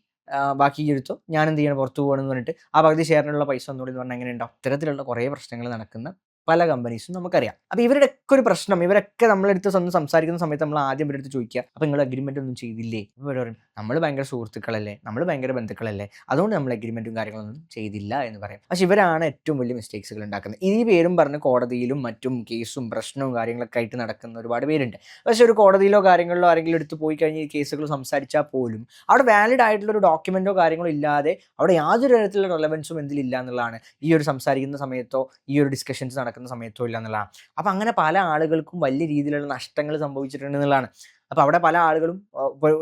ബാക്കി എടുത്തോ, ഞാൻ എന്ത് ചെയ്യണം, പുറത്തു പോകണമെന്ന് പറഞ്ഞിട്ട് ആ പകുതി ഷെയറിനുള്ള പൈസ ഒന്നുകൂടി എന്ന് പറഞ്ഞാൽ എങ്ങനെ ഉണ്ടാവും. ഇത്തരത്തിലുള്ള കുറേ പ്രശ്നങ്ങൾ നടക്കുന്ന പല കമ്പനീസും നമുക്കറിയാം. അപ്പോൾ ഇവരുടെയൊക്കെ ഒരു പ്രശ്നം, ഇവരൊക്കെ നമ്മളെടുത്ത് സംസാരിക്കുന്ന സമയത്ത് നമ്മൾ ആദ്യം ഇവരെടുത്ത് ചോദിക്കുക, അപ്പോൾ നിങ്ങൾ അഗ്രിമെൻ്റ് ഒന്നും ചെയ്തില്ലേ? അപ്പോൾ ഇവർ പറയും, നമ്മൾ ഭയങ്കര സുഹൃത്തുക്കളല്ലേ, നമ്മൾ ഭയങ്കര ബന്ധുക്കളല്ലേ, അതുകൊണ്ട് നമ്മൾ അഗ്രിമെൻറ്റും കാര്യങ്ങളൊന്നും ചെയ്തില്ല എന്ന് പറയും. പക്ഷേ ഇവരാണ് ഏറ്റവും വലിയ മിസ്റ്റേക്സുകൾ ഉണ്ടാക്കുന്നത്. ഈ പേരും പറഞ്ഞ് കോടതിയിലും മറ്റും കേസും പ്രശ്നവും കാര്യങ്ങളൊക്കെ ആയിട്ട് നടക്കുന്ന ഒരുപാട് പേരുണ്ട്. പക്ഷേ ഒരു കോടതിയിലോ കാര്യങ്ങളിലോ ആരെങ്കിലും എടുത്ത് പോയി കഴിഞ്ഞ് ഈ കേസുകൾ സംസാരിച്ചാൽ പോലും അവിടെ വാലിഡ് ആയിട്ടുള്ള ഒരു ഡോക്യുമെൻറ്റോ കാര്യങ്ങളോ ഇല്ലാതെ അവിടെ യാതൊരു തരത്തിലുള്ള റെലവൻസും എന്തിലില്ല എന്നുള്ളതാണ് ഈ ഒരു സംസാരിക്കുന്ന സമയത്തോ ഈ ഒരു ഡിസ്കഷൻസ് നടക്കുന്ന സമയത്തോ ഇല്ല എന്നുള്ളതാണ്. അപ്പോൾ അങ്ങനെ പല ആളുകൾക്കും വലിയ രീതിയിലുള്ള നഷ്ടങ്ങൾ സംഭവിച്ചിട്ടുണ്ട് എന്നുള്ളതാണ്. അപ്പോൾ അവിടെ പല ആളുകളും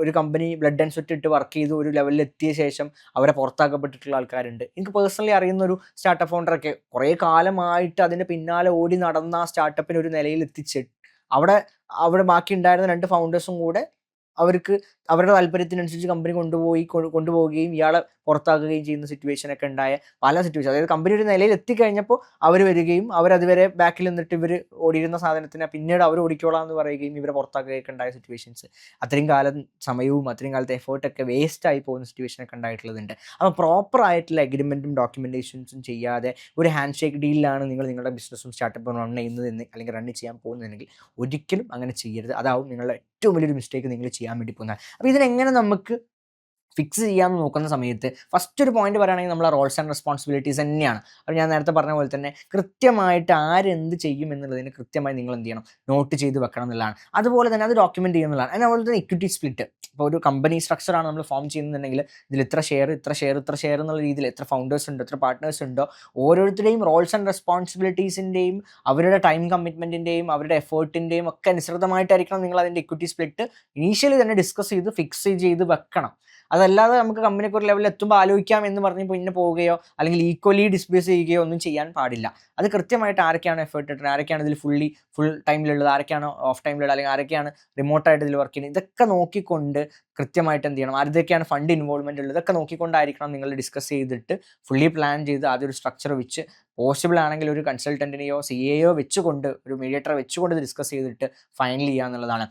ഒരു കമ്പനി ബ്ലഡ് ആൻഡ് സ്വെറ്റ് ഇട്ട് വർക്ക് ചെയ്ത് ഒരു ലെവലിൽ എത്തിയ ശേഷം അവരെ പുറത്താക്കപ്പെട്ടിട്ടുള്ള ആൾക്കാരുണ്ട്. എനിക്ക് പേഴ്സണലി അറിയുന്ന ഒരു സ്റ്റാർട്ടപ്പ് ഫൗണ്ടറൊക്കെ കുറേ കാലമായിട്ട് അതിൻ്റെ പിന്നാലെ ഓടി നടന്ന ആ സ്റ്റാർട്ടപ്പിന് ഒരു നിലയിൽ എത്തിച്ച് അവിടെ ബാക്കി ഉണ്ടായിരുന്ന 2 ഫൗണ്ടേഴ്സും കൂടെ അവർക്ക് അവരുടെ താല്പര്യത്തിനനുസരിച്ച് കമ്പനി കൊണ്ടുപോവുകയും ഇയാളെ പുറത്താക്കുകയും ചെയ്യുന്ന സിറ്റുവേഷനൊക്കെ ഉണ്ടായ പല സിറ്റുവേഷൻ. അതായത് കമ്പനി ഒരു നിലയിൽ എത്തിക്കഴിഞ്ഞപ്പോൾ അവർ വരികയും അവരതുവരെ ബാക്കിൽ നിന്നിട്ട് ഇവർ ഓടിയിരുന്ന സാധനത്തിന് പിന്നീട് അവർ ഓടിക്കോളാം എന്ന് പറയുകയും ഇവരെ പുറത്താക്കുകയൊക്കെ ഉണ്ടായ സിറ്റുവേഷൻസ്, അത്രയും കാലം സമയവും അത്രയും കാലത്തെ എഫേർട്ടൊക്കെ വേസ്റ്റായി പോകുന്ന സിറ്റുവേഷനൊക്കെ ഉണ്ടായിട്ടുള്ളതുണ്ട്. അപ്പോൾ പ്രോപ്പർ ആയിട്ടുള്ള അഗ്രിമെൻറ്റും ഡോക്യുമെൻറ്റേഷൻസും ചെയ്യാതെ ഒരു ഹാൻഡ് ഷേക്ക് ഡീലിലാണ് നിങ്ങൾ നിങ്ങളുടെ ബിസിനസ്സും സ്റ്റാർട്ടപ്പും റൺ ചെയ്യുന്നതെന്ന് അല്ലെങ്കിൽ റൺ ചെയ്യാൻ പോകുന്നതെങ്കിൽ ഒരിക്കലും അങ്ങനെ ചെയ്യരുത്. അതാവും നിങ്ങളുടെ ഏറ്റവും വലിയൊരു മിസ്റ്റേക്ക് നിങ്ങൾ ചെയ്യാൻ വേണ്ടി പോകുന്നത്. അപ്പോൾ ഇതിനെങ്ങനെ നമുക്ക് ഫിക്സ് ചെയ്യാമെന്ന് നോക്കുന്ന സമയത്ത് ഫസ്റ്റ് ഒരു പോയിന്റ് പറയുകയാണെങ്കിൽ നമ്മൾ റോൾസ് ആൻഡ് റെസ്പോൺസിബിലിറ്റീസ് തന്നെയാണ്. അപ്പോൾ ഞാൻ നേരത്തെ പറഞ്ഞ പോലെ തന്നെ കൃത്യമായിട്ട് ആരെന്ത് ചെയ്യും എന്നുള്ളതിന് കൃത്യമായി നിങ്ങൾ എന്ത് ചെയ്യണം, നോട്ട് ചെയ്ത് വെക്കണം എന്നുള്ളതാണ്. അതുപോലെ തന്നെ അത് ഡോക്യുമെൻറ്റ് ചെയ്യുന്നതാണ്. അതുപോലെ തന്നെ ഇക്വിറ്റി സ്പ്ലിറ്റ്. ഇപ്പോൾ ഒരു കമ്പനി സ്ട്രക്ചറാണ് നമ്മൾ ഫോം ചെയ്യുന്നുണ്ടെങ്കിൽ ഇതിൽ ഇത്ര ഷെയർ എന്നുള്ള രീതിയിൽ എത്ര ഫൗണ്ടേഴ്സ് ഉണ്ടോ, എത്ര പാർട്ട്നേഴ്സ് ഉണ്ടോ, ഓരോരുത്തരുടെയും റോൾസ് ആൻഡ് റെസ്പോൺസിബിലിറ്റീസിൻ്റെയും അവരുടെ ടൈം കമ്മിറ്റ്മെൻറ്റിൻ്റെയും അവരുടെ എഫേർട്ടിൻ്റെയും ഒക്കെ അനുസൃതമായിട്ടായിരിക്കണം നിങ്ങൾ അതിൻ്റെ ഇക്വിറ്റി സ്പ്ലിറ്റ് ഇനീഷ്യലി തന്നെ ഡിസ്കസ് ചെയ്ത് ഫിക്സ് ചെയ്ത് വെക്കണം. അതല്ലാതെ നമുക്ക് കമ്പനിക്ക് ഒരു ലെവലിൽ എത്തുമ്പോൾ ആലോചിക്കാം എന്ന് പറഞ്ഞ് പിന്നെ പോവുകയോ അല്ലെങ്കിൽ ഈക്വലി ഡിസ്പ്ലേസ് ചെയ്യുകയോ ഒന്നും ചെയ്യാൻ പാടില്ല. അത് കൃത്യമായിട്ട് ആരൊക്കെയാണ് എഫേർട്ട് ഇട്ടത്, ആരൊക്കെയാണ് ഇതിൽ ഫുൾ ടൈമിലുള്ളത്, ആരൊക്കെയാണ് ഓഫ് ടൈമിലുള്ളത്, അല്ലെങ്കിൽ ആരൊക്കെയാണ് റിമോട്ടായിട്ട് ഇതിൽ വർക്ക് ചെയ്യുന്നത്, ഇതൊക്കെ നോക്കിക്കൊണ്ട് കൃത്യമായിട്ട് എന്ത് ചെയ്യണം, ആരൊക്കെയാണ് ഫണ്ട് ഇൻവോൾവ്മെൻറ്റ് ഉള്ളത്, ഇതൊക്കെ നോക്കിക്കൊണ്ടായിരിക്കണം നിങ്ങൾ ഡിസ്കസ് ചെയ്തിട്ട് ഫുള്ളി പ്ലാൻ ചെയ്ത് ആദ്യം ഒരു സ്ട്രക്ചർ വെച്ച് പോസിബിൾ ആണെങ്കിൽ ഒരു കൺസൾട്ടൻറ്റിനെയോ CAയോ വെച്ചുകൊണ്ട് ഒരു മീഡിയേറ്ററെ വെച്ചുകൊണ്ട് ഇത് ഡിസ്കസ് ചെയ്തിട്ട് ഫൈനൽ ചെയ്യുക എന്നുള്ളതാണ്.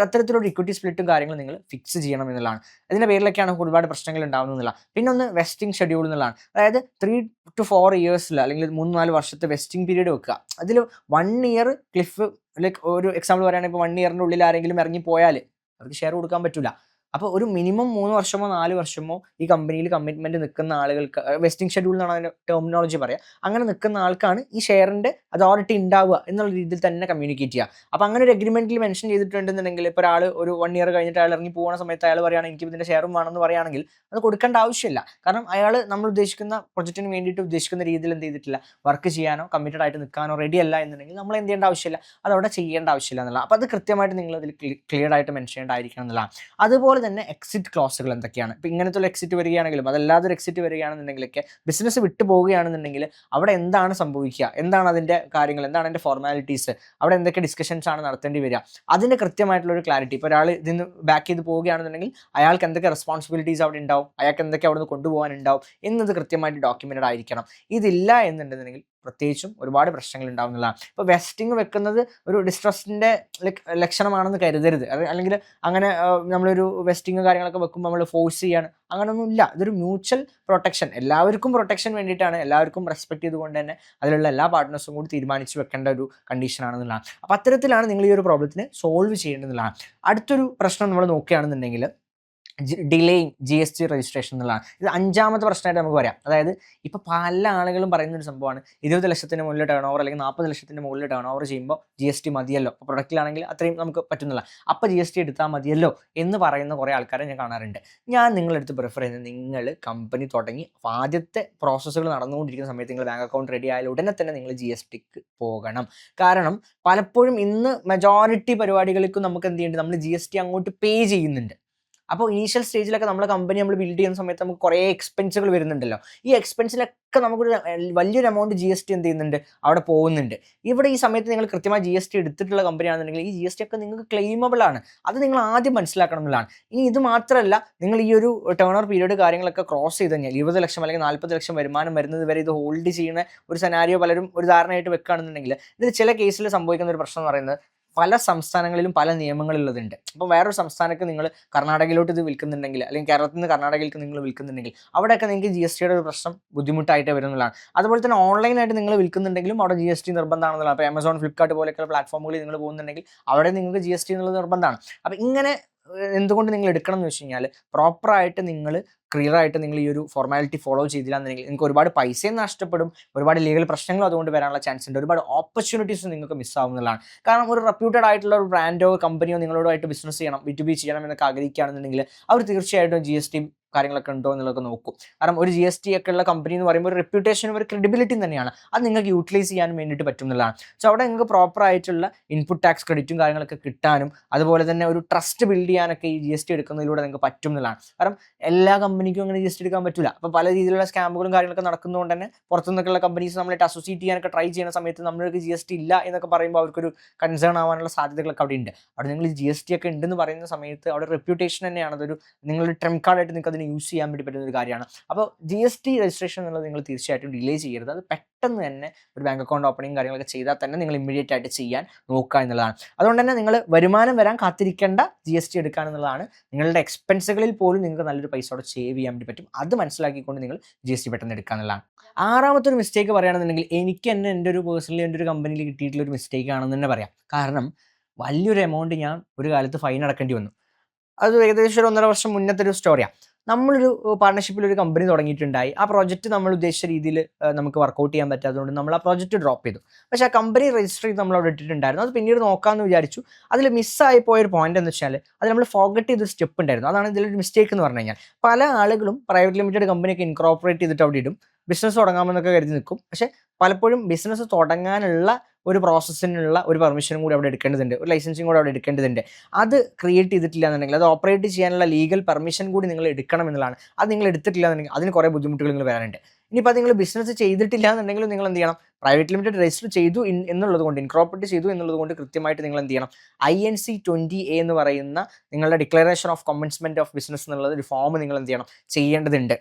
അത്തരത്തിലൊരു ഇക്വിറ്റി സ്പ്ലിറ്റും കാര്യങ്ങളും നിങ്ങൾ ഫിക്സ് ചെയ്യണം എന്നുള്ളതാണ്. ഇതിൻ്റെ പേരിലൊക്കെയാണ് ഒരുപാട് പ്രശ്നങ്ങൾ ഉണ്ടാകുന്നതെന്നുള്ള. പിന്നെ ഒന്ന് വെസ്റ്റിംഗ് ഷെഡ്യൂൾ എന്നുള്ളതാണ്. അതായത് 3 to 4 ഇയേഴ്സിൽ അല്ലെങ്കിൽ 3-4 വർഷത്തെ വെസ്റ്റിംഗ് പീരീഡ് വെക്കുക. അതിൽ 1 ഇയർ ക്ലിഫ്, ലൈക്ക് ഒരു എക്സാമ്പിൾ പറയുകയാണെങ്കിൽ ഇപ്പോൾ 1 ഇയറിൻ്റെ ഉള്ളിൽ ആരെങ്കിലും ഇറങ്ങിപ്പോയാൽ അവർക്ക് ഷെയർ കൊടുക്കാൻ പറ്റില്ല. അപ്പോൾ ഒരു മിനിമം 3 വർഷമോ 4 വർഷമോ ഈ കമ്പനിയിൽ കമ്മിറ്റ്മെൻറ്റ് നിൽക്കുന്ന ആളുകൾക്ക് വെസ്റ്റിംഗ് ഷെഡ്യൂൾ എന്നാണ് അതിൻ്റെ ടെർമിനോളജി പറയുക. അങ്ങനെ നിൽക്കുന്ന ആൾക്കാണ് ഈ ഷെയറിൻ്റെ അതോറിറ്റി ഉണ്ടാവുക എന്നുള്ള രീതിയിൽ തന്നെ കമ്മ്യൂണിക്കേറ്റ് ചെയ്യുക. അപ്പോൾ അങ്ങനെ ഒരു അഗ്രിമെൻറ്റിൽ മെൻഷൻ ചെയ്തിട്ടുണ്ടെന്നുണ്ടെങ്കിൽ ഇപ്പോൾ ഒരാൾ ഒരു 1 ഇയർ കഴിഞ്ഞിട്ട് അയാൾ ഇറങ്ങി പോകുന്ന സമയത്ത് അയാൾ പറയുകയാണെങ്കിൽ എനിക്ക് ഇതിൻ്റെ ഷെയറും വേണമെന്ന് പറയുകയാണെങ്കിൽ അത് കൊടുക്കേണ്ട ആവശ്യമില്ല. കാരണം അയാൾ നമ്മൾ ഉദ്ദേശിക്കുന്ന പ്രൊജക്റ്റിന് വേണ്ടിയിട്ട് ഉദ്ദേശിക്കുന്ന രീതിയിൽ എന്ത് ചെയ്തിട്ടില്ല, വർക്ക് ചെയ്യാനോ കമ്മിറ്റഡ് ആയിട്ട് നിൽക്കാനോ റെഡി അല്ല എന്നുണ്ടെങ്കിൽ നമ്മൾ എന്ത് ചെയ്യേണ്ട ആവശ്യമില്ല, അതവിടെ ചെയ്യേണ്ട ആവശ്യമില്ല എന്നുള്ള. അപ്പോൾ അത് കൃത്യമായിട്ട് നിങ്ങൾ അതിൽ ക്ലിയർ ആയിട്ട് മെൻഷൻ ചെയ്യേണ്ടതായിരിക്കണം എന്നുള്ളതാണ്. അതുപോലെ തന്നെ എക്സിറ്റ് ക്ലോസുകൾ എന്തൊക്കെയാണ്. ഇപ്പോൾ ഇങ്ങനത്തെ ഒരു എക്സിറ്റ് വരികയാണെങ്കിലും അതല്ലാതെ ഒരു എക്സിറ്റ് വരികയാണെന്നുണ്ടെങ്കിലൊക്കെ ബിസിനസ് വിട്ടു പോവുകയാണെന്നുണ്ടെങ്കിൽ അവിടെ എന്താണ് സംഭവിക്കുക, എന്താണ് അതിൻ്റെ കാര്യങ്ങൾ, എന്താണ് അതിൻ്റെ ഫോർമാലിറ്റീസ്, അവിടെ എന്തൊക്കെ ഡിസ്കഷൻസ് ആണ് നടത്തേണ്ടി വരിക, അതിൻ്റെ കൃത്യമായിട്ടുള്ള ഒരു ക്ലാരിറ്റി. ഇപ്പോൾ ഒരാൾ ഇതിന് ബാക്ക് ചെയ്ത് പോവുകയാണെന്നുണ്ടെങ്കിൽ അയാൾക്ക് എന്തൊക്കെ റെസ്പോൺസിബിലിറ്റീസ് അവിടെ ഉണ്ടാവും, അയാൾക്ക് എന്തൊക്കെ അവിടെ നിന്ന് കൊണ്ടുപോകാനുണ്ടാവും എന്നത് കൃത്യമായിട്ട് ഡോക്യുമെൻറ്റഡ് ആയിരിക്കണം. ഇതില്ല എന്നുണ്ടെന്നുണ്ടെങ്കിൽ പ്രത്യേകിച്ചും ഒരുപാട് പ്രശ്നങ്ങൾ ഉണ്ടാകുന്നതാണ്. ഇപ്പോൾ വെസ്റ്റിംഗ് വെക്കുന്നത് ഒരു ഡിസ്ട്രസ്റ്റിൻ്റെ ലക്ഷണമാണെന്ന് കരുതരുത്. അല്ലെങ്കിൽ അങ്ങനെ നമ്മളൊരു വെസ്റ്റിംഗ് കാര്യങ്ങളൊക്കെ വെക്കുമ്പോൾ നമ്മൾ ഫോഴ്സ് ചെയ്യാണ്, അങ്ങനെയൊന്നുമില്ല. ഇതൊരു മ്യൂച്വൽ പ്രൊട്ടക്ഷൻ, എല്ലാവർക്കും പ്രൊട്ടക്ഷൻ വേണ്ടിയിട്ടാണ്, എല്ലാവർക്കും റെസ്പെക്ട് ചെയ്തുകൊണ്ട് തന്നെ അതിലുള്ള എല്ലാ പാർട്ട്നേഴ്സും കൂടി തീരുമാനിച്ച് വെക്കേണ്ട ഒരു കണ്ടീഷനാണെന്നുള്ളതാണ്. അപ്പോൾ അത്തരത്തിലാണ് നിങ്ങൾ ഈ ഒരു പ്രോബ്ലത്തിന് സോൾവ് ചെയ്യേണ്ടതെന്നുള്ളതാണ്. അടുത്തൊരു പ്രശ്നം നമ്മൾ നോക്കുകയാണെന്നുണ്ടെങ്കിൽ ഡിലേയിങ് GST രജിസ്ട്രേഷൻ എന്നുള്ളതാണ്. ഇത് 5ാമത്തെ പ്രശ്നമായിട്ട് നമുക്ക് പറയാം. അതായത് ഇപ്പോൾ പല ആളുകളും പറയുന്നൊരു സംഭവമാണ് 20 ലക്ഷത്തിന് മുകളിൽ ടേൺ ഓവർ അല്ലെങ്കിൽ 40 ലക്ഷത്തിന് മുകളിൽ ടേൺ ഓവർ ചെയ്യുമ്പോൾ GST മതിയല്ലോ, അപ്പോൾ പ്രൊഡക്റ്റിലാണെങ്കിൽ അത്രയും നമുക്ക് പറ്റുന്നില്ല, അപ്പോൾ GST എടുത്താൽ മതിയല്ലോ എന്ന് പറയുന്ന കുറേ ആൾക്കാരെ ഞാൻ കാണാറുണ്ട്. ഞാൻ നിങ്ങളെടുത്ത് പ്രിഫർ ചെയ്യുന്നത്, നിങ്ങൾ കമ്പനി തുടങ്ങി ആദ്യത്തെ പ്രോസസ്സുകൾ നടന്നുകൊണ്ടിരിക്കുന്ന സമയത്ത് നിങ്ങൾ ബാങ്ക് അക്കൗണ്ട് റെഡി ആയാലും ഉടനെ തന്നെ നിങ്ങൾ GSTക്ക് പോകണം. കാരണം പലപ്പോഴും ഇന്ന് മെജോറിറ്റി പരിപാടികൾക്കും നമുക്ക് എന്ത് ചെയ്യുന്നുണ്ട്, നമ്മൾ GST അങ്ങോട്ട് പേ ചെയ്യുന്നുണ്ട്. അപ്പോൾ ഇനീഷ്യൽ സ്റ്റേജിലൊക്കെ നമ്മളെ കമ്പനി നമ്മൾ ബിൽഡ് ചെയ്യുന്ന സമയത്ത് നമുക്ക് കുറേ എക്സ്പെൻസുകൾ വരുന്നുണ്ടല്ലോ. ഈ എക്സ്പെൻസിലൊക്കെ നമുക്കൊരു വലിയൊരു എമൗണ്ട് GST എന്ത് ചെയ്യുന്നുണ്ട്, അവിടെ പോകുന്നുണ്ട്. ഇവിടെ ഈ സമയത്ത് നിങ്ങൾ കൃത്യമായി GST എടുത്തിട്ടുള്ള കമ്പനിയാണെന്നുണ്ടെങ്കിൽ ഈ GST ഒക്കെ നിങ്ങൾക്ക് ക്ലെയിമബിൾ ആണ്. അത് നിങ്ങൾ ആദ്യം മനസ്സിലാക്കണം എന്നുള്ളതാണ്. ഇനി ഇത് മാത്രമല്ല, നിങ്ങൾ ഈ ഒരു ടേൺ ഓവർ പീരീഡ് കാര്യങ്ങളൊക്കെ ക്രോസ് ചെയ്ത് കഴിഞ്ഞാൽ 20 ലക്ഷം അല്ലെങ്കിൽ 40 ലക്ഷം വരുമാനം വരുന്നത് വരെ ഇത് ഹോൾഡ് ചെയ്യുന്ന ഒരു സെനാരിയോ പലരും ഒരു ധാരണയായിട്ട് വെക്കുകയാണെന്നുണ്ടെങ്കിൽ ഇതിൽ ചില കേസിൽ സംഭവിക്കുന്ന ഒരു പ്രശ്നം എന്ന് പറയുന്നത്, പല സംസ്ഥാനങ്ങളിലും പല നിയമങ്ങളുള്ളതുണ്ട്. അപ്പോൾ വേറൊരു സംസ്ഥാനത്ത് നിങ്ങൾ കർണാടകയിലോട്ട് ഇത് വിൽക്കുന്നുണ്ടെങ്കിൽ, അല്ലെങ്കിൽ കേരളത്തിൽ നിന്ന് കർണാടകയിലേക്ക് നിങ്ങൾ വിൽക്കുന്നുണ്ടെങ്കിൽ അവിടെയൊക്കെ നിങ്ങൾക്ക് GST ഒരു പ്രശ്നം ബുദ്ധിമുട്ടായിട്ട് വരുന്നതാണ്. അതുപോലെ തന്നെ ഓൺലൈനായിട്ട് നിങ്ങൾ വിൽക്കുന്നുണ്ടെങ്കിലും അവിടെ GST നിർബന്ധമാണെന്നുള്ളത്. അപ്പോൾ ആമസോൺ, ഫ്ലിപ്കാർട്ട് പോലെയൊക്കെയുള്ള പ്ലാറ്റ്ഫോമുകളിൽ നിങ്ങൾ പോകുന്നുണ്ടെങ്കിൽ അവിടെ നിങ്ങൾക്ക് GST എന്നുള്ളത് നിർബന്ധമാണ്. അപ്പോൾ ഇങ്ങനെ എന്തുകൊണ്ട് നിങ്ങൾ എടുക്കണം എന്ന് വെച്ച് കഴിഞ്ഞാൽ പ്രോപ്പറായിട്ട് നിങ്ങൾ ക്ലിയർ ആയിട്ട് നിങ്ങൾ ഈ ഒരു ഫോർമാലിറ്റി ഫോളോ ചെയ്തില്ല എന്നുണ്ടെങ്കിൽ നിങ്ങൾക്ക് ഒരുപാട് പൈസയും നഷ്ടപ്പെടും, ഒരുപാട് ലീഗൽ പ്രശ്നങ്ങളും അതുകൊണ്ട് വരാനുള്ള ചാൻസ് ഉണ്ട്, ഒരുപാട് ഓപ്പർച്യൂണിറ്റീസ് നിങ്ങൾക്ക് മിസ്സാവുന്നതാണ്. കാരണം ഒരു റെപ്യൂട്ടഡ് ആയിട്ടുള്ള ഒരു ബ്രാൻഡോ കമ്പനിയോ നിങ്ങളോടായിട്ട് ബിസിനസ് ചെയ്യണം, B2B ചെയ്യണം എന്നൊക്കെ ആഗ്രഹിക്കുകയാണെന്നുണ്ടെങ്കിൽ അവർ തീർച്ചയായിട്ടും GST കാര്യങ്ങളൊക്കെ ഉണ്ടോ എന്നുള്ളതൊക്കെ നോക്കും. കാരണം ഒരു GST ഒക്കെ ഉള്ള കമ്പനി എന്ന് പറയുമ്പോൾ ഒരു റെപ്യൂട്ടേഷനും ഒരു ക്രെഡിബിലിറ്റിയും തന്നെയാണ്. അത് നിങ്ങൾക്ക് യൂട്ടിലൈസ് ചെയ്യാൻ വേണ്ടിയിട്ട് പറ്റും എന്നുള്ളതാണ്. സോ അവിടെ നിങ്ങൾക്ക് പ്രോപ്പർ ആയിട്ടുള്ള ഇൻപുട്ട് ടാക്സ് ക്രെഡിറ്റും കാര്യങ്ങളൊക്കെ കിട്ടാനും അതുപോലെ തന്നെ ഒരു ട്രസ്റ്റ് ബിൽഡ് ചെയ്യാനൊക്കെ ഈ GST എടുക്കുന്നതിലൂടെ നിങ്ങൾക്ക് പറ്റും എന്നുള്ളതാണ്. കാരണം എല്ലാ കമ്പനിക്കും അങ്ങനെ GST എടുക്കാൻ പറ്റില്ല. അപ്പോൾ പല രീതിയിലുള്ള സ്കാമുകളും കാര്യങ്ങളൊക്കെ നടക്കുന്നതുകൊണ്ട് തന്നെ പുറത്തുനിന്നൊക്കെയുള്ള കമ്പനീസ് നമ്മളായിട്ട് അസോസിയേറ്റ് ചെയ്യാനൊക്കെ ട്രൈ ചെയ്യുന്ന സമയത്ത് നമ്മൾക്ക് GST ഇല്ല എന്നൊക്കെ പറയുമ്പോൾ അവർക്കൊരു കൺസേൺ ആവാനുള്ള സാധ്യതകളൊക്കെ അവിടെ ഉണ്ട്. അവിടെ നിങ്ങൾ GST ഒക്കെ ഉണ്ടെന്ന് പറയുന്ന സമയത്ത് അവിടെ റെപ്യൂട്ടേഷൻ തന്നെയാണ്, അതൊരു നിങ്ങളുടെ ട്രംപ് കാർഡായിട്ട് നിങ്ങൾക്ക് അതിനെ യൂസ് ചെയ്യാൻ വേണ്ടി പറ്റുന്ന ഒരു കാര്യമാണ്. അപ്പോൾ GST രജിസ്ട്രേഷൻ എന്നുള്ളത് നിങ്ങൾ തീർച്ചയായിട്ടും ഡിലേ ചെയ്യരുത്. അത് പെട്ടെന്ന് തന്നെ ഒരു ബാങ്ക് അക്കൗണ്ട് ഓപ്പണിംഗ് കാര്യങ്ങളൊക്കെ ചെയ്താൽ തന്നെ നിങ്ങൾ ഇമ്മീഡിയറ്റ് ആയിട്ട് ചെയ്യാൻ നോക്കുക എന്നുള്ളതാണ്. അതുകൊണ്ട് തന്നെ നിങ്ങൾ വരുമാനം വരാൻ കാത്തിരിക്കേണ്ട GST എടുക്കുക എന്നുള്ളതാണ്. നിങ്ങളുടെ എക്സ്പെൻസുകളിൽ പോലും നിങ്ങൾക്ക് നല്ലൊരു പൈസ അവിടെ സേവ് ചെയ്യാൻ വേണ്ടി പറ്റും. അത് മനസ്സിലാക്കിക്കൊണ്ട് നിങ്ങൾ GST പെട്ടെന്ന് എടുക്കുക എന്നുള്ളതാണ്. ആറാമത്തെ ഒരു മിസ്റ്റേക്ക് പറയുകയാണെന്നുണ്ടെങ്കിൽ എനിക്ക് തന്നെ എൻ്റെ ഒരു പേഴ്സണലി എൻ്റെ ഒരു കമ്പനിയിൽ കിട്ടിയിട്ടുള്ള ഒരു മിസ്റ്റേക്ക് ആണെന്ന് തന്നെ പറയാം. കാരണം വലിയൊരു എമൗണ്ട് ഞാൻ ഒരു കാലത്ത് ഫൈൻ അടക്കേണ്ടി വന്നു. അത് ഏകദേശം ഒരു 1.5 വർഷം മുന്നത്തെ ഒരു സ്റ്റോറിയാണ്. നമ്മളൊരു പാർട്ണർഷിപ്പിൽ ഒരു കമ്പനി തുടങ്ങിയിട്ടുണ്ടായി. ആ പ്രോജക്റ്റ് നമ്മൾ ഉദ്ദേശിച്ച രീതിയിൽ നമുക്ക് വർക്കൗട്ട് ചെയ്യാൻ പറ്റാത്തതുകൊണ്ട് നമ്മൾ ആ പ്രോജക്റ്റ് ഡ്രോപ്പ് ചെയ്തു. പക്ഷേ ആ കമ്പനി രജിസ്റ്റർ ചെയ്ത് നമ്മൾ അവിടെ ഇട്ടിട്ടുണ്ടായിരുന്നു. അത് പിന്നീട് നോക്കാമെന്ന് വിചാരിച്ചു. അതിൽ മിസ്സായി പോയൊരു പോയിന്റ് എന്ന് വെച്ചാൽ അത് നമ്മൾ ഫോർഗറ്റ് ചെയ്തൊരു സ്റ്റെപ്പ് ഉണ്ടായിരുന്നു. അതാണ് ഇതിലൊരു മിസ്റ്റേക്ക് എന്ന് പറഞ്ഞു കഴിഞ്ഞാൽ. പല ആളുകളും പ്രൈവറ്റ് ലിമിറ്റഡ് കമ്പനിയൊക്കെ ഇൻകോർപ്പറേറ്റ് ചെയ്തിട്ട് അവിടെ ഇടും, ബിസിനസ് തുടങ്ങാമെന്നൊക്കെ കരുതി നിൽക്കും. പക്ഷേ പലപ്പോഴും ബിസിനസ് തുടങ്ങാനുള്ള ഒരു പ്രോസസ്സിനുള്ള ഒരു പെർമിഷനും കൂടി അവിടെ എടുക്കേണ്ടതുണ്ട്, ഒരു ലൈസൻസിങ് കൂടി അവിടെ എടുക്കേണ്ടതുണ്ട്. അത് ക്രിയേറ്റ് ചെയ്തിട്ടില്ല എന്നുണ്ടെങ്കിൽ, അത് ഓപ്പറേറ്റ് ചെയ്യാനുള്ള ലീഗൽ പെർമിഷൻ കൂടി നിങ്ങൾ എടുക്കണം എന്നുള്ളതാണ്. അത് നിങ്ങൾ എടുത്തിട്ടില്ല എന്നുണ്ടെങ്കിൽ അതിന് കുറേ ബുദ്ധിമുട്ടുകൾ നിങ്ങൾ വരാനുണ്ട്. ഇനിയിപ്പോൾ അത് നിങ്ങൾ ബിസിനസ് ചെയ്തിട്ടില്ല എന്നുണ്ടെങ്കിൽ നിങ്ങൾ എന്ത് ചെയ്യണം? പ്രൈവറ്റ് ലിമിറ്റഡ് രജിസ്റ്റർ ചെയ്തു എന്നുള്ളത് കൊണ്ട്, ഇൻകോർപ്പറേറ്റ് ചെയ്തു എന്നുള്ളത് കൊണ്ട് കൃത്യമായിട്ട് നിങ്ങൾ എന്ത് ചെയ്യണം? INC 20A എന്ന് പറയുന്ന നിങ്ങളുടെ declaration of commencement of business എന്നുള്ളത് ഒരു ഫോം നിങ്ങൾ എന്ത് ചെയ്യണം? ചെയ്യേണ്ടതുണ്ട്.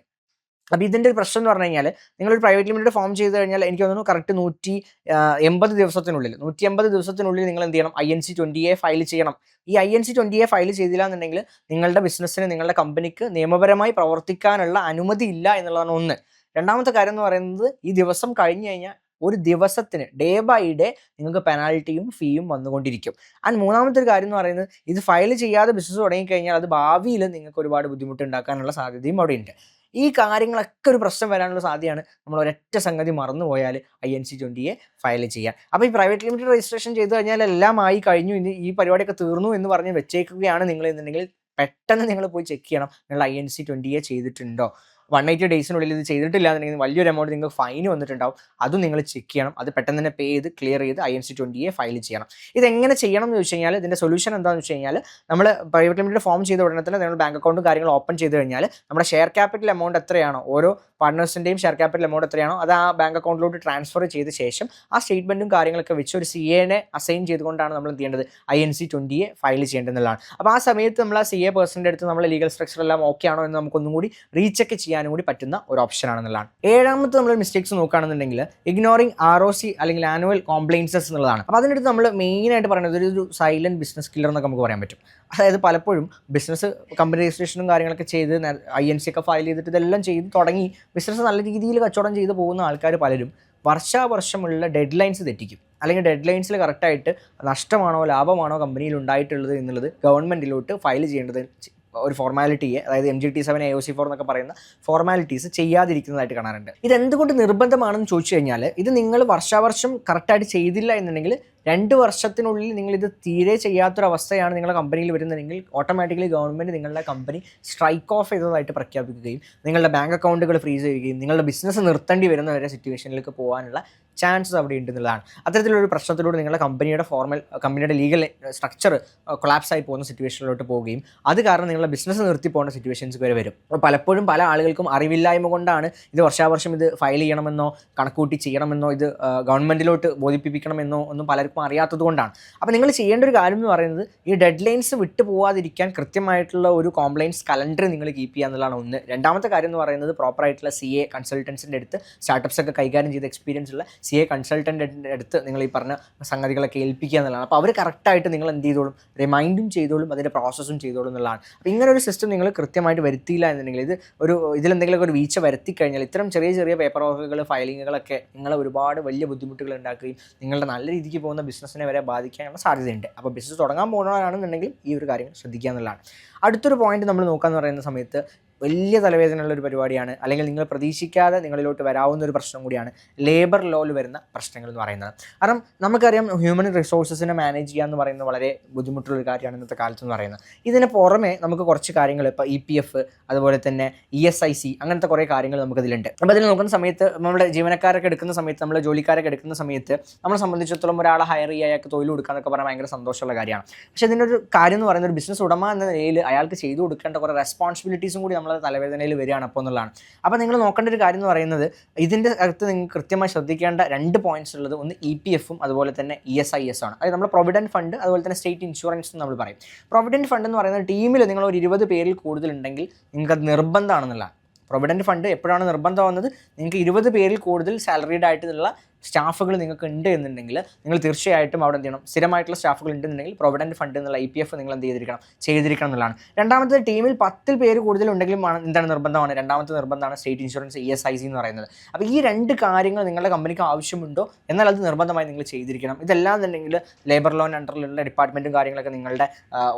അപ്പോൾ ഇതിൻ്റെ ഒരു പ്രശ്നം എന്ന് പറഞ്ഞു കഴിഞ്ഞാൽ, നിങ്ങളൊരു പ്രൈവറ്റ് ലിമിറ്റഡ് ഫോം ചെയ്ത് കഴിഞ്ഞാൽ എനിക്ക് തോന്നുന്നു കറക്റ്റ് 180 ദിവസത്തിനുള്ളിൽ നിങ്ങൾ എന്ത് ചെയ്യണം? INC 20A ഫയൽ ചെയ്യണം. ഈ INC 20A ഫയൽ ചെയ്തില്ല എന്നുണ്ടെങ്കിൽ നിങ്ങളുടെ ബിസിനസ്സിന്, നിങ്ങളുടെ കമ്പനിക്ക് നിയമപരമായി പ്രവർത്തിക്കാനുള്ള അനുമതി ഇല്ല എന്നുള്ളതാണ് ഒന്ന്. രണ്ടാമത്തെ കാര്യം എന്ന് പറയുന്നത്, ഈ ദിവസം കഴിഞ്ഞ് കഴിഞ്ഞാൽ ഒരു ദിവസത്തിന് ഡേ ബൈ ഡേ നിങ്ങൾക്ക് പെനാൽറ്റിയും ഫീയും വന്നുകൊണ്ടിരിക്കും. ആൻഡ് മൂന്നാമത്തെ ഒരു കാര്യം എന്ന് പറയുന്നത്, ഇത് ഫയൽ ചെയ്യാതെ ബിസിനസ് തുടങ്ങിക്കഴിഞ്ഞാൽ അത് ഭാവിയിൽ നിങ്ങൾക്ക് ഒരുപാട് ബുദ്ധിമുട്ട് ഉണ്ടാക്കാനുള്ള സാധ്യതയും അവിടെ ഉണ്ട്. ഈ കാര്യങ്ങളൊക്കെ ഒരു പ്രശ്നം വരാനുള്ള സാധ്യതയാണ് നമ്മൾ ഒരൊറ്റ സംഗതി മറന്നുപോയാൽ INC 20A ഫയൽ ചെയ്യാൻ. അപ്പോൾ ഈ പ്രൈവറ്റ് ലിമിറ്റഡ് രജിസ്ട്രേഷൻ ചെയ്ത് കഴിഞ്ഞാൽ എല്ലാം ആയി കഴിഞ്ഞു, ഇനി ഈ പരിപാടിയൊക്കെ തീർന്നു എന്ന് പറഞ്ഞ് വെച്ചേക്കുകയാണ് നിങ്ങൾ എന്നുണ്ടെങ്കിൽ പെട്ടെന്ന് നിങ്ങൾ പോയി ചെക്ക് ചെയ്യണം നിങ്ങൾ INC 20A ചെയ്തിട്ടുണ്ടോ. 180 ഡേയ്സിനുള്ളിൽ ഇത് ചെയ്തിട്ടില്ല എന്നുണ്ടെങ്കിൽ വലിയൊരു എമൗണ്ട് നിങ്ങൾക്ക് ഫൈൻ വന്നിട്ടുണ്ടാവും. അതും നിങ്ങൾ ചെക്ക് ചെയ്യണം. അത് പെട്ടെന്ന് തന്നെ പേ ചെയ്ത് ക്ലിയർ ചെയ്ത് INC 20A ഫയൽ ചെയ്യണം. ഇതെങ്ങനെ ചെയ്യണം എന്ന് വെച്ച് കഴിഞ്ഞാൽ, ഇതിൻ്റെ സൊല്യൂഷൻ എന്താണെന്ന് വെച്ച് കഴിഞ്ഞാൽ, നമ്മൾ പ്രൈവറ്റ് ലിമിറ്റഡ് ഫോം ചെയ്ത ഉടനെ തന്നെ നിങ്ങൾ ബാങ്ക് അക്കൗണ്ടും കാര്യങ്ങൾ ഓപ്പൺ ചെയ്ത് കഴിഞ്ഞാൽ നമ്മുടെ ഷെയർ ക്യാപിറ്റൽ എമൗണ്ട് എത്രയാണോ, ഓരോ പാർട്ട്നേഴ്സിൻ്റെയും ഷെയർ ക്യാപിറ്റൽ എമൗണ്ട് എത്രയാണോ അത് ആ ബാങ്ക് അക്കൗണ്ടിലോട്ട് ട്രാൻസ്ഫർ ചെയ്ത ശേഷം ആ സ്റ്റേറ്റ്മെൻറ്റും കാര്യങ്ങളൊക്കെ വെച്ച് ഒരു CAനെ അസൈൻ ചെയ്തുകൊണ്ടാണ് നമ്മൾ എന്ത് ചെയ്യേണ്ടത്? INC 20A ഫയൽ ചെയ്യേണ്ടതെന്നുള്ളതാണ്. അപ്പോൾ ആ സമയത്ത് നമ്മൾ ആ CA പേഴ്സൻ്റെ അടുത്ത് നമ്മൾ ലീഗൽ സ്ട്രക്ചർ എല്ലാം ഓക്കെ ആണോ എന്ന് നമുക്കൊന്നും കൂടി റീചെക്ക് ചെയ്യാനും കൂടി പറ്റുന്ന ഒരു ഓപ്ഷൻ ആണെന്നുള്ളതാണ്. ഏഴാമത്തെ നമ്മൾ മിസ്റ്റേക്സ് നോക്കുകയാണെന്നുണ്ടെങ്കിൽ, ഇഗ്നോറിങ് ROC അല്ലെങ്കിൽ ആനുവൽ കോംപ്ലയിൻസസ് എന്നുള്ളതാണ്. അപ്പോൾ അതിനടുത്ത് നമ്മൾ മെയിനായിട്ട് പറയുന്നത് ഒരു സൈലൻറ്റ് ബിസിനസ് കില്ലർ എന്നൊക്കെ നമുക്ക് പറയാൻ പറ്റും. അതായത് പലപ്പോഴും ബിസിനസ് കമ്പനി രജിസ്ട്രേഷനും കാര്യങ്ങളൊക്കെ ചെയ്ത് INC ഒക്കെ ഫയൽ ചെയ്തിട്ട് ഇതെല്ലാം ചെയ്ത് തുടങ്ങി ബിസിനസ് നല്ല രീതിയിൽ കച്ചവടം ചെയ്ത് പോകുന്ന ആൾക്കാർ പലരും വർഷാവർഷമുള്ള ഡെഡ് ലൈൻസ് തെറ്റിക്കും. അല്ലെങ്കിൽ ഡെഡ് ലൈൻസിൽ കറക്റ്റായിട്ട് നഷ്ടമാണോ ലാഭമാണോ കമ്പനിയിൽ ഉണ്ടായിട്ടുള്ളത് എന്നുള്ളത് ഗവൺമെൻറ്റിലോട്ട് ഫയൽ ചെയ്യേണ്ടത് ഒരു ഫോർമാലിറ്റിയെ, അതായത് MGT7 AOC4 എന്നൊക്കെ പറയുന്ന ഫോർമാലിറ്റീസ് ചെയ്യാതിരിക്കുന്നതായിട്ട് കാണാറുണ്ട്. ഇതെന്തുകൊണ്ട് നിർബന്ധമാണെന്ന് ചോദിച്ചു കഴിഞ്ഞാൽ, ഇത് നിങ്ങൾ വർഷാവർഷം കറക്റ്റായിട്ട് ചെയ്തില്ല എന്നുണ്ടെങ്കിൽ 2 വർഷത്തിനുള്ളിൽ നിങ്ങളിത് തീരെ ചെയ്യാത്തൊരവസ്ഥയാണ് നിങ്ങളുടെ കമ്പനിയിൽ വരുന്നതെങ്കിൽ ഓട്ടോമാറ്റിക്കലി ഗവൺമെൻറ് നിങ്ങളുടെ കമ്പനി സ്ട്രൈക്ക് ഓഫ് ചെയ്തതായിട്ട് പ്രഖ്യാപിക്കുകയും നിങ്ങളുടെ ബാങ്ക് അക്കൗണ്ടുകൾ ഫ്രീസ് ചെയ്യുകയും നിങ്ങളുടെ ബിസിനസ് നിർത്തേണ്ടി വരുന്ന വരെ സിറ്റുവേഷനിലേക്ക് പോകാനുള്ള ചാൻസസ് അവിടെ ഉണ്ടെന്നുള്ളതാണ്. അത്തരത്തിലൊരു പ്രശ്നത്തിലൂടെ നിങ്ങളുടെ കമ്പനിയുടെ ലീഗൽ സ്ട്രക്ചർ കൊളാപ്സ് ആയി പോകുന്ന സിറ്റുവേഷനിലോട്ട് പോവുകയും അത് കാരണം നിങ്ങളുടെ ബിസിനസ് നിർത്തി പോകുന്ന സിറ്റുവേഷൻസ് വരെ വരും. അപ്പോൾ പലപ്പോഴും പല ആളുകൾക്കും അറിവില്ലായ്മ കൊണ്ടാണ് ഇത് വർഷാവർഷം ഇത് ഫയൽ ചെയ്യണമെന്നോ കണക്കൂട്ടി ചെയ്യണമെന്നോ ഇത് ഗവൺമെൻറ്റിലോട്ട് ബോധിപ്പിക്കണമെന്നോ ഒന്നും പലർക്കും അറിയാത്തത് കൊണ്ടാണ്. അപ്പോൾ നിങ്ങൾ ചെയ്യേണ്ട ഒരു കാര്യം എന്ന് പറയുന്നത് ഈ ഡെഡ് ലൈൻസ് വിട്ടു പോകാതിരിക്കാൻ കൃത്യമായിട്ടുള്ള ഒരു കോംപ്ലയൻസ് കലണ്ടർ നിങ്ങൾ കീപ്പ് ചെയ്യുക എന്നുള്ളതാണ് ഒന്ന്. രണ്ടാമത്തെ കാര്യം എന്ന് പറയുന്നത് പ്രോപ്പറായിട്ടുള്ള CA കൺസൾട്ടൻസിൻ്റെ അടുത്ത് സ്റ്റാർട്ടപ്സ് ഒക്കെ കൈകാര്യം ചെയ്ത എക്സ്പീരിയൻസ് ഉള്ള CA കൺസൾട്ടൻറ്റിൻ്റെ അടുത്ത് നിങ്ങൾ ഈ പറഞ്ഞ സംഗതികളൊക്കെ ഏൽപ്പിക്കുക എന്നുള്ളതാണ്. അപ്പോൾ അവർ കറക്റ്റായിട്ട് നിങ്ങൾ എന്ത് ചെയ്തോളും, റിമൈൻഡും ചെയ്തോളും, അതിൻ്റെ പ്രോസസ്സും ചെയ്തോളും എന്നുള്ളതാണ്. അപ്പോൾ ഇങ്ങനെ ഒരു സിസ്റ്റം നിങ്ങൾ കൃത്യമായിട്ട് വരുത്തിയില്ല എന്നുണ്ടെങ്കിൽ ഇതിലെന്തെങ്കിലുമൊക്കെ ഒരു വീഴ്ച വരുത്തി കഴിഞ്ഞാൽ ഇത്തരം ചെറിയ ചെറിയ പേപ്പർ വർക്കുകൾ ഫയലിങ്ങുകളൊക്കെ നിങ്ങളെ ഒരുപാട് വലിയ ബുദ്ധിമുട്ടുകൾ ഉണ്ടാക്കുകയും നിങ്ങളുടെ നല്ല രീതിക്ക് പോകുന്ന ബിസിനസ്സിനെ വരെ ബാധിക്കാനുള്ള സാധ്യതയുണ്ട്. അപ്പോൾ ബിസിനസ് തുടങ്ങാൻ പോകുന്നവരാണെന്നുണ്ടെങ്കിൽ ഈ ഒരു കാര്യം ശ്രദ്ധിക്കുക എന്നുള്ളതാണ്. അടുത്തൊരു പോയിന്റ് നമ്മൾ നോക്കാമെന്ന് പറയുന്ന സമയത്ത് വലിയ തലവേദനയുള്ളൊരു പരിപാടിയാണ്, അല്ലെങ്കിൽ നിങ്ങൾ പ്രതീക്ഷിക്കാതെ നിങ്ങളിലോട്ട് വരാവുന്ന ഒരു പ്രശ്നം കൂടിയാണ് ലേബർ ലോയിൽ വരുന്ന പ്രശ്നങ്ങൾ എന്ന് പറയുന്നത്. കാരണം നമുക്കറിയാം ഹ്യൂമൻ റിസോഴ്സസിനെ മാനേജ് ചെയ്യുക എന്ന് പറയുന്നത് വളരെ ബുദ്ധിമുട്ടുള്ളൊരു കാര്യമാണ് ഇന്നത്തെ കാലത്ത് എന്ന് പറയുന്നത്. ഇതിന് പുറമെ നമുക്ക് കുറച്ച് കാര്യങ്ങൾ ഇപ്പോൾ EPF അതുപോലെ തന്നെ ESIC അങ്ങനത്തെ കുറേ കാര്യങ്ങൾ നമുക്കതിലുണ്ട്. അപ്പോൾ അതിൽ നോക്കുന്ന സമയത്ത് നമ്മുടെ ജീവനക്കാരൊക്കെ എടുക്കുന്ന സമയത്ത്, നമ്മൾ ജോലിക്കാരൊക്കെ എടുക്കുന്ന സമയത്ത് നമ്മളെ സംബന്ധിച്ചിടത്തോളം ഒരാളെ ഹയർ ചെയ്യുക, അയാൾക്ക് തൊഴിൽ കൊടുക്കുക എന്നൊക്കെ പറഞ്ഞാൽ ഭയങ്കര സന്തോഷമുള്ള കാര്യമാണ്. പക്ഷേ ഇതിൻ്റെ ഒരു കാര്യം എന്ന് പറയുന്നത് ഒരു ബിസിനസ് ഉടമ എന്ന നിലയിൽ അയാൾക്ക് ചെയ്തു കൊടുക്കേണ്ട കുറേ റെസ്പോൺസിബിലിറ്റീസും കൂടി നമ്മളെ തലവേദനയിൽ വരികയാണ് അപ്പോൾ എന്നുള്ളതാണ്. അപ്പോൾ നിങ്ങൾ നോക്കേണ്ട ഒരു കാര്യം എന്ന് പറയുന്നത് ഇതിൻ്റെ അകത്ത് നിങ്ങൾ കൃത്യമായി ശ്രദ്ധിക്കേണ്ട 2 പോയിന്റ്സ് ഉള്ളത്, ഒന്ന് EPF-ഉം അതുപോലെ തന്നെ ESIS ആണ്. അതായത് നമ്മൾ പ്രൊവിഡൻറ്റ് ഫണ്ട് അതുപോലെ തന്നെ സ്റ്റേറ്റ് ഇൻഷുറൻസ് എന്ന് നമ്മൾ പറയും. പ്രൊവിഡൻറ്റ് ഫണ്ട് എന്ന് പറയുന്നത് ടീമിൽ നിങ്ങൾ ഒരു 20 പേരിൽ കൂടുതലുണ്ടെങ്കിൽ നിങ്ങൾക്ക് അത് നിർബന്ധമാണെന്നുള്ളതാണ്. പ്രൊവിഡൻറ്റ് ഫണ്ട് എപ്പോഴാണ് നിർബന്ധമാകുന്നത്, നിങ്ങൾക്ക് 20 പേരിൽ കൂടുതൽ സാലറീഡ് ആയിട്ടുള്ള സ്റ്റാഫുകൾ നിങ്ങൾക്ക് ഉണ്ട് എന്നുണ്ടെങ്കിൽ നിങ്ങൾ തീർച്ചയായിട്ടും അവിടെ എന്ത് ചെയ്യണം, സ്ഥിരമായിട്ടുള്ള സ്റ്റാഫുകൾ ഉണ്ടെന്നുണ്ടെങ്കിൽ പ്രൊവിഡൻറ്റ് ഫണ്ട് എന്നുള്ള EPF നിങ്ങൾ എന്ത് ചെയ്തിരിക്കണം എന്നുള്ളതാണ്. രണ്ടാമത്തെ ടീമിൽ 10 പേര് കൂടുതലുണ്ടെങ്കിലും എന്താണ് നിർബന്ധമാണ്, രണ്ടാമത്തെ നിർബന്ധമാണ് സ്റ്റേറ്റ് ഇൻഷുറൻസ് ESIC എന്ന് പറയുന്നത്. അപ്പോൾ ഈ 2 കാര്യങ്ങൾ നിങ്ങളുടെ കമ്പനിക്ക് ആവശ്യമുണ്ടോ എന്നാൽ അത് നിർബന്ധമായി നിങ്ങൾ ചെയ്തിരിക്കണം. ഇതെല്ലാം എന്നുണ്ടെങ്കിൽ ലേബർ ലോൺ അണ്ടറിലുള്ള ഡിപ്പാർട്ട്മെൻറ്റും കാര്യങ്ങളൊക്കെ നിങ്ങളുടെ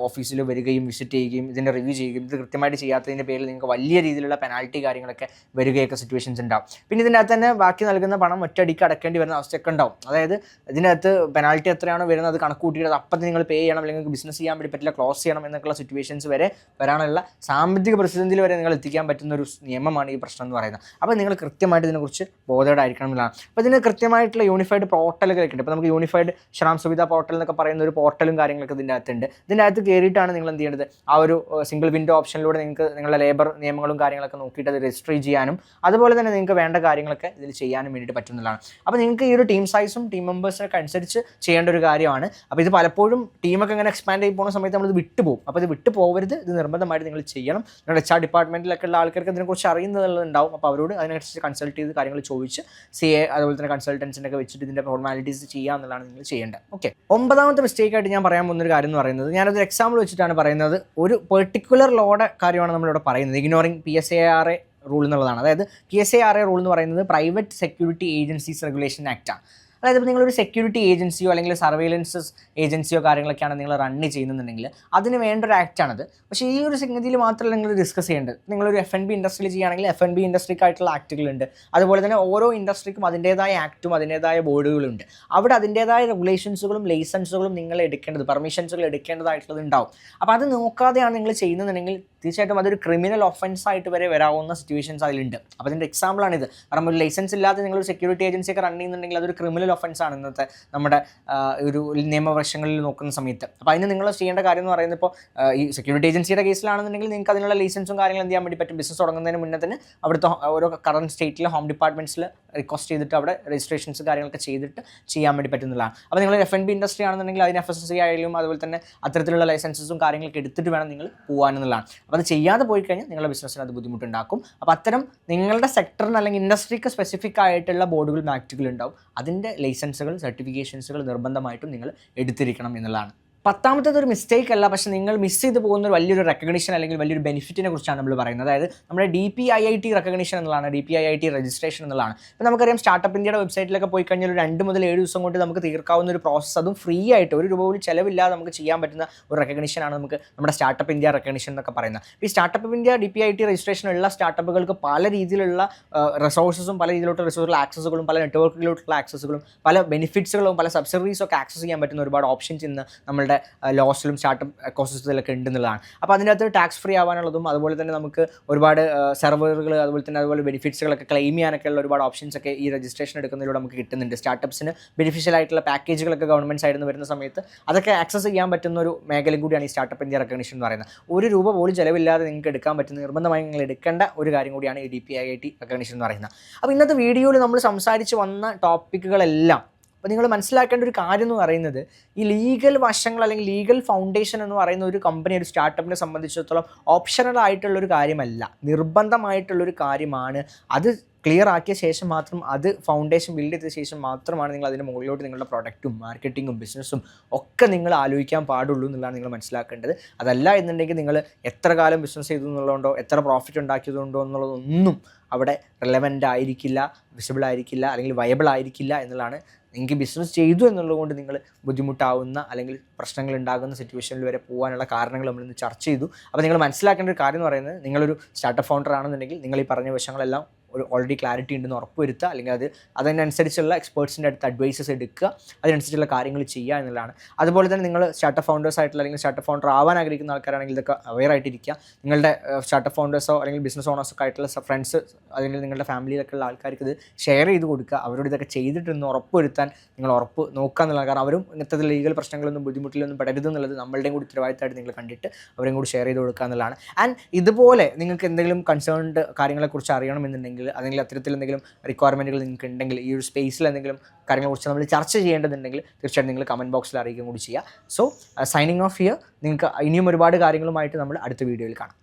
ഓഫീസിൽ വരികയും വിസിറ്റ് ചെയ്യുകയും ഇതിൻ്റെ റിവ്യൂ ചെയ്യുകയും ഇത് കൃത്യമായിട്ട് ചെയ്യാത്തതിൻ്റെ പേരിൽ നിങ്ങൾക്ക് വലിയ രീതിയിലുള്ള പെനാൽറ്റി കാര്യങ്ങളൊക്കെ വരികയൊക്കെ സിറ്റുവേഷൻസ് ഉണ്ടാവും. പിന്നെ ഇതിൻ്റെ അകത്ത് തന്നെ ബാക്കി നൽകുന്ന പണം ഒറ്റയടിക്ക് അടക്കേണ്ടി വരുന്ന അവസ്ഥയൊക്കെ ഉണ്ടാവും. അതായത് ഇതിനകത്ത് പെനാൽറ്റി എത്രയാണോ വരുന്നത് അത് കണക്ക് കൂട്ടിയിട്ട് അപ്പം നിങ്ങൾ പേ ചെയ്യണം, അല്ലെങ്കിൽ ബിസിനസ് ചെയ്യാൻ വേണ്ടി പറ്റില്ല, ക്ലോസ് ചെയ്യണം എന്നൊക്കെയുള്ള സിറ്റുവേഷൻസ് വരെ വരാനുള്ള സാമ്പത്തിക പ്രതിസന്ധിയിൽ വരെ നിങ്ങൾ എത്തിക്കാൻ പറ്റുന്ന ഒരു നിയമമാണ് ഈ പ്രശ്നം എന്ന് പറയുന്നത്. അപ്പോൾ നിങ്ങൾ കൃത്യമായിട്ട് ഇതിനെക്കുറിച്ച് ബോധേഡായിരിക്കണം എന്നുള്ളതാണ്. അപ്പോൾ ഇതിന് കൃത്യമായിട്ടുള്ള യൂണിഫൈഡ് പോർട്ടലുകളൊക്കെ ഉണ്ട്. ഇപ്പോൾ നമുക്ക് യൂണിഫൈഡ് ശ്രാം സുവിധ പോർട്ടൽ എന്നൊക്കെ പറയുന്ന ഒരു പോർട്ടലും കാര്യങ്ങളൊക്കെ ഇതിൻ്റെ അകത്തുണ്ട്. ഇതിൻ്റെ അകത്ത് കയറിയിട്ടാണ് നിങ്ങൾ എന്ത് ചെയ്യേണ്ടത്, ആ ഒരു സിംഗിൾ വിൻഡോ ഓപ്ഷനിലൂടെ നിങ്ങൾക്ക് നിങ്ങളുടെ ലേബർ നിയമങ്ങളും കാര്യങ്ങളൊക്കെ നോക്കിയിട്ട് അത് രജിസ്റ്റർ ചെയ്യാനും അതുപോലെ തന്നെ നിങ്ങൾക്ക് വേണ്ട കാര്യങ്ങളൊക്കെ ഇതിൽ ചെയ്യാനും വേണ്ടിയിട്ട് പറ്റുന്നതാണ്. അപ്പോൾ നിങ്ങൾക്ക് ഈ ഒരു ടീം സൈസും ടീം മെമ്പേഴ്സിനൊക്കെ അനുസരിച്ച് ചെയ്യേണ്ട ഒരു കാര്യമാണ്. അപ്പോൾ ഇത് പലപ്പോഴും ടീമൊക്കെ ഇങ്ങനെ എക്സ്പാൻഡ് ചെയ്ത് പോകുന്ന സമയത്ത് നമ്മളിത് വിട്ടുപോകും. അപ്പോൾ ഇത് വിട്ടു പോകരുത്, ഇത് നിർബന്ധമായിട്ട് നിങ്ങൾ ചെയ്യണം. നിങ്ങളുടെ HR ഡിപ്പാർട്ട്മെൻറ്റിലൊക്കെ ഉള്ള ആൾക്കാർക്ക് ഇതിനെക്കുറിച്ച് അറിയുന്നതുണ്ടാവും. അപ്പോൾ അവരോട് അതിനനുസരിച്ച് കൺസൾട്ട് ചെയ്ത് കാര്യങ്ങൾ ചോദിച്ച് CA അതുപോലെ തന്നെ കൺസൾട്ടൻസിനൊക്കെ വെച്ചിട്ട് ഇതിൻ്റെ ഫോർമാലിറ്റീസ് ചെയ്യുക എന്നുള്ളതാണ് നിങ്ങൾ ചെയ്യേണ്ടത്. ഓക്കെ, 9ാമത്തെ മിസ്റ്റേക്കായിട്ട് ഞാൻ പറയാൻ പോകുന്നൊരു കാര്യം എന്ന് പറയുന്നത്, ഞാനതൊരു എക്സാമ്പിൾ വെച്ചിട്ടാണ് പറയുന്നത്. ഒരു പെർട്ടിക്കുലർ ലോയുടെ കാര്യമാണ് നമ്മളിവിടെ പറയുന്നത്, ഇഗ്നോറിങ് PSARA റൂൾ എന്നുള്ളതാണ്. അതായത് PSARA റൂൾ എന്ന് പറയുന്നത് private security agencies regulation act ആണ്. അതായത് ഇപ്പോൾ നിങ്ങളൊരു സെക്യൂരിറ്റി ഏജൻസിയോ അല്ലെങ്കിൽ സർവൈലൻസ് ഏജൻസിയോ കാര്യങ്ങളൊക്കെയാണ് നിങ്ങൾ റണ്ണ് ചെയ്യുന്നുണ്ടെങ്കിൽ അതിന് വേണ്ട ഒരു ആക്റ്റാണത്. പക്ഷേ ഈ ഒരു സംഗതിയിൽ മാത്രമല്ല നിങ്ങൾ ഡിസ്കസ് ചെയ്യേണ്ടത്. നിങ്ങളൊരു F&B ഇൻഡസ്ട്രിയിൽ ചെയ്യുകയാണെങ്കിൽ F&B ഇൻഡസ്ട്രിക്കായിട്ടുള്ള ആക്റ്റുകളുണ്ട്. അതുപോലെ തന്നെ ഓരോ ഇൻഡസ്ട്രിക്കും അതിൻ്റേതായ ആക്റ്റും അതിൻ്റേതായ ബോർഡുകളുണ്ട്. അവിടെ അതിൻ്റേതായ റെഗുലേഷൻസുകളും ലൈസൻസുകളും നിങ്ങൾ എടുക്കേണ്ടത്, പെർമിഷൻസുകൾ എടുക്കേണ്ടതായിട്ടുള്ളത് ഉണ്ടാവും. അപ്പോൾ അത് നോക്കാതെയാണ് നിങ്ങൾ ചെയ്യുന്നതെന്നുണ്ടെങ്കിൽ തീർച്ചയായിട്ടും അതൊരു ക്രിമിനൽ ഒഫൻസ് ആയിട്ട് വരെ വരാവുന്ന സിറ്റുവേഷൻസ് അതിലുണ്ട്. അപ്പോൾ അതിൻ്റെ എക്സാമ്പിളാണിത്. കാരണം ഒരു ലൈസൻസ് ഇല്ലാതെ നിങ്ങളൊരു സെക്യൂരിറ്റി ഏജൻസിയൊക്കെ റൺ ചെയ്യുന്നുണ്ടെങ്കിൽ അതൊരു ക്രിമിനൽ ഒഫൻസ് ആണ് ഇന്നത്തെ നമ്മുടെ ഒരു നിയമവശങ്ങളിൽ നോക്കുന്ന സമയത്ത്. അപ്പോൾ അതിന് നിങ്ങൾ ചെയ്യേണ്ട കാര്യം എന്ന് പറയുന്നത്, ഇപ്പോൾ ഈ സെക്യൂരിറ്റി ഏജൻസിയുടെ കേസിലാണെന്നുണ്ടെങ്കിൽ നിങ്ങൾക്ക് അതിനുള്ള ലൈസൻസും കാര്യങ്ങളും എന്ത് ചെയ്യാൻ വേണ്ടി പറ്റും, ബിസിനസ് തുടങ്ങുന്നതിന് മുന്നേ തന്നെ അവിടുത്തെ ഓരോ കറണ്ട് സ്റ്റേറ്റിലെ ഹോം ഡിപ്പാർട്ട്മെൻറ്റ്സിൽ റിക്വസ്റ്റ് ചെയ്തിട്ട് അവിടെ രജിസ്ട്രേഷൻസ് കാര്യങ്ങളൊക്കെ ചെയ്തിട്ട് ചെയ്യാൻ വേണ്ടി പറ്റുന്നതാണ്. അപ്പോൾ നിങ്ങൾ F&B ഇൻഡസ്ട്രി ആണെന്നുണ്ടെങ്കിൽ അതിന് FSSAI ആയാലും അതുപോലെ തന്നെ അത്തരത്തിലുള്ള ലൈസൻസസും കാര്യങ്ങളൊക്കെ എടുത്തിട്ട് വേണം നിങ്ങൾ പോകാനെന്നുള്ളതാണ്. അപ്പോൾ അത് ചെയ്യാതെ പോയി കഴിഞ്ഞാൽ നിങ്ങളുടെ ബിസിനസ്സിന് അത് ബുദ്ധിമുട്ടുണ്ടാക്കും. അപ്പോൾ അത്തരം നിങ്ങളുടെ സെക്ടറിന് അല്ലെങ്കിൽ ഇൻഡസ്ട്രിക്ക് സ്പെസിഫിക് ആയിട്ടുള്ള ബോർഡുകൾ ആക്റ്റുകൾ ഉണ്ടാവും. അതിൻ്റെ ലൈസൻസുകൾ സർട്ടിഫിക്കേഷൻസുകൾ നിർബന്ധമായിട്ടും നിങ്ങൾ എടുത്തിരിക്കണം എന്നുള്ളതാണ്. 10ാമത്തേത് ഒരു മിസ്റ്റേക്ക് അല്ല, പക്ഷേ നിങ്ങൾ മിസ് ചെയ്ത് പോകുന്ന ഒരു വലിയൊരു റെക്കഗ്നിഷൻ അല്ലെങ്കിൽ വലിയൊരു ബെനിഫിറ്റിനെ കുറിച്ചാണ് നമ്മൾ പറയുന്നത്. അതായത് നമ്മുടെ DPIIT റെക്കഗ്നിഷൻ എന്നുള്ളതാണ്, DPIIT രജിസ്ട്രേഷൻ എന്നുള്ളതാണ്. ഇപ്പോൾ നമുക്കറിയാം സ്റ്റാർട്ടപ്പ് ഇന്ത്യയുടെ വെബ്സൈറ്റിലൊക്കെ പോയി കഴിഞ്ഞാൽ 2 മുതൽ 7 ദിവസം കൊണ്ട് നമുക്ക് തീർക്കാവുന്ന ഒരു പ്രോസസ്സ്, അതും ഫ്രീ ആയിട്ട് ഒരു രൂപ പോലും ചിലവില്ലാതെ നമുക്ക് ചെയ്യാൻ പറ്റുന്ന ഒരു റെക്കഗ്നിഷനാണ് നമുക്ക് നമ്മുടെ സ്റ്റാർട്ടപ്പ് ഇന്ത്യ റെക്കഗ്നിഷൻ എന്നൊക്കെ പറയുന്നത്. ഈ സ്റ്റാർട്ടപ്പ് ഇന്ത്യ DPIIT രജിസ്ട്രേഷൻ ഉള്ള സ്റ്റാർട്ടപ്പുകൾക്ക് പല രീതിയിലുള്ള റിസോഴ്സസും പല രീതിയിലുള്ള റിസോഴ്സുകൾ ആക്സസുകളും പല നെറ്റ്വർക്കുകളിലോട്ടുള്ള ആക്സസുകളും പല ബെനിഫിറ്റ്സുകളും പല സബ്സിഡറീസും ഒക്കെ ആക്സസ് ചെയ്യാൻ പറ്റുന്ന ഒരുപാട് ഓപ്ഷൻസ് ഇന്ന് നമ്മളുടെ ലോസിലും സ്റ്റാർട്ടപ്പ് എക്കോസിസ്റ്റത്തിലൊക്കെ ഉണ്ടെന്നുള്ളതാണ്. അപ്പോൾ അതിനകത്ത് ടാക്സ് ഫ്രീ ആവാനുള്ളതും അതുപോലെ തന്നെ നമുക്ക് ഒരുപാട് സെർവറുകൾ അതുപോലെ ബെനിഫിറ്റ്സുകളൊക്കെ ക്ലെയിം ചെയ്യാനൊക്കെ ഉള്ള ഒരുപാട് ഓപ്ഷൻസ് ഒക്കെ ഈ രജിസ്ട്രേഷൻ എടുക്കുന്നതിലൂടെ നമുക്ക് കിട്ടുന്നുണ്ട്. സ്റ്റാർട്ടപ്സിന് ബെനിഫിഷ്യൽ ആയിട്ടുള്ള പാക്കേജുകളൊക്കെ ഗവൺമെൻറ് സൈഡിൽ നിന്ന് വരുന്ന സമയത്ത് അതൊക്കെ ആക്സസ് ചെയ്യാൻ പറ്റുന്ന ഒരു മേഖലയും കൂടിയാണ് ഈ സ്റ്റാർട്ടപ്പ് ഇന്ത്യ റെക്കഗ്നിഷൻ എന്ന് പറയുന്നത്. ഒരു രൂപ പോലും ചിലവില്ലാതെ നിങ്ങൾക്ക് എടുക്കാൻ പറ്റുന്ന, നിർബന്ധമായി നിങ്ങൾ എടുക്കേണ്ട ഒരു കാര്യം കൂടിയാണ് ഈ DPIIT റെക്കഗ്നിഷൻ എന്ന് പറയുന്നത്. അപ്പോൾ ഇന്നത്തെ വീഡിയോയിൽ നമ്മൾ സംസാരിച്ച് വന്ന ടോപ്പിക്കുകളെല്ലാം അപ്പോൾ നിങ്ങൾ മനസ്സിലാക്കേണ്ട ഒരു കാര്യം എന്ന് പറയുന്നത് ഈ ലീഗൽ വശങ്ങൾ അല്ലെങ്കിൽ ലീഗൽ ഫൗണ്ടേഷൻ എന്ന് പറയുന്ന ഒരു കമ്പനി, ഒരു സ്റ്റാർട്ടപ്പിനെ സംബന്ധിച്ചിടത്തോളം ഓപ്ഷണൽ ആയിട്ടുള്ളൊരു കാര്യമല്ല, നിർബന്ധമായിട്ടുള്ളൊരു കാര്യമാണ്. അത് ക്ലിയർ ആക്കിയ ശേഷം മാത്രം, അത് ഫൗണ്ടേഷൻ ബിൽഡ് ചെയ്ത ശേഷം മാത്രമാണ് നിങ്ങൾ അതിൻ്റെ മുകളിലോട്ട് നിങ്ങളുടെ പ്രൊഡക്റ്റും മാർക്കറ്റിങ്ങും ബിസിനസ്സും ഒക്കെ നിങ്ങൾ ആലോചിക്കാൻ പാടുള്ളൂ എന്നുള്ളതാണ് നിങ്ങൾ മനസ്സിലാക്കേണ്ടത്. അതല്ല എന്നുണ്ടെങ്കിൽ നിങ്ങൾ എത്ര കാലം ബിസിനസ് ചെയ്തു എന്നുള്ളതുകൊണ്ടോ എത്ര പ്രോഫിറ്റ് ഉണ്ടാക്കിയതുകൊണ്ടോ എന്നുള്ളതൊന്നും അവിടെ റെലവൻ്റ് ആയിരിക്കില്ല, വിസിബിൾ ആയിരിക്കില്ല, അല്ലെങ്കിൽ വയബിൾ ആയിരിക്കില്ല എന്നുള്ളതാണ്. നിങ്ങൾക്ക് ബിസിനസ് ചെയ്തു എന്നുള്ളതുകൊണ്ട് നിങ്ങൾ ബുദ്ധിമുട്ടാവുന്ന അല്ലെങ്കിൽ പ്രശ്നങ്ങൾ ഉണ്ടാകുന്ന സിറ്റുവേഷനിൽ വരെ പോകാനുള്ള കാരണങ്ങൾ നമ്മളിന്ന് ചർച്ച ചെയ്തു. അപ്പോൾ നിങ്ങൾ മനസ്സിലാക്കേണ്ട ഒരു കാര്യം എന്ന് പറയുന്നത്, നിങ്ങളൊരു സ്റ്റാർട്ടപ്പ് ഫൗണ്ടർ ആണെന്നുണ്ടെങ്കിൽ നിങ്ങൾ ഈ പറഞ്ഞ വശങ്ങളെല്ലാം ഒരു ഓൾറെഡി ക്ലാരിറ്റി ഉണ്ടെന്ന് ഉറപ്പ് വരുത്തുക, അല്ലെങ്കിൽ അതിനനുസരിച്ചുള്ള എക്സ്പേർട്സിൻ്റെ അടുത്ത് അഡ്വൈസസ് എടുക്കുക, അതിനനുസരിച്ചുള്ള കാര്യങ്ങൾ ചെയ്യുക എന്നുള്ളതാണ്. അതുപോലെ തന്നെ നിങ്ങൾ സ്റ്റാർട്ടപ്പ് ഫൗണ്ടേഴ്സ് ആയിട്ടുള്ള അല്ലെങ്കിൽ സ്റ്റാർട്ടപ്പ് ഫൗണ്ടർ ആവാൻ ആഗ്രഹിക്കുന്ന ആൾക്കാരാണെങ്കിൽ ഇതൊക്കെ അവെയർ ആയിട്ടിരിക്കുക. നിങ്ങളുടെ സ്റ്റാർട്ടപ്പ് ഫൗണ്ടേഴ്സോ അല്ലെങ്കിൽ ബിസിനസ് ഓണേഴ്സൊക്കെ ആയിട്ടുള്ള ഫ്രണ്ട്സ് അല്ലെങ്കിൽ നിങ്ങളുടെ ഫാമിലിയിലൊക്കെ ഉള്ള ആൾക്കാർക്ക് ഇത് ഷെയർ ചെയ്ത് കൊടുക്കുക. അവരോട് ഇതൊക്കെ ചെയ്തിട്ടെന്ന് ഉറപ്പ് വരുത്താൻ നിങ്ങൾ ഉറപ്പ് നോക്കുക എന്നുള്ളത്. കാരണം അവരും ഇങ്ങനത്തെ ലീഗൽ പ്രശ്നങ്ങളൊന്നും ബുദ്ധിമുട്ടിലൊന്നും പെടരുത് എന്നുള്ളത് നമ്മളുടെയും കൂടി ഉത്തരവാദിത്തമായിട്ട് നിങ്ങൾ കണ്ടിട്ട് അവരെയും കൂടി ഷെയർ ചെയ്ത് കൊടുക്കുക എന്നുള്ളതാണ്. ആൻഡ് ഇതുപോലെ നിങ്ങൾക്ക് എന്തെങ്കിലും കൺസേൺഡ് കാര്യങ്ങളെക്കുറിച്ച് അറിയണമെന്നുണ്ടെങ്കിൽ, അല്ലെങ്കിൽ അത്തരത്തിൽ എന്തെങ്കിലും റിക്വയർമെൻറ്റുകൾ നിങ്ങൾക്ക് ഉണ്ടെങ്കിൽ, ഈ ഒരു സ്പേസിൽ എന്തെങ്കിലും കാര്യങ്ങളെക്കുറിച്ച് നമ്മൾ ചർച്ച ചെയ്യേണ്ടതുണ്ടെങ്കിൽ തീർച്ചയായിട്ടും നിങ്ങൾ കമൻറ്റ് ബോക്സിൽ അറിയിക്കുകയും കൂടി ചെയ്യുക. So signing off here. നിങ്ങൾക്ക് ഇനിയും ഒരുപാട് കാര്യങ്ങളുമായിട്ട് നമ്മൾ അടുത്ത വീഡിയോയിൽ കാണാം.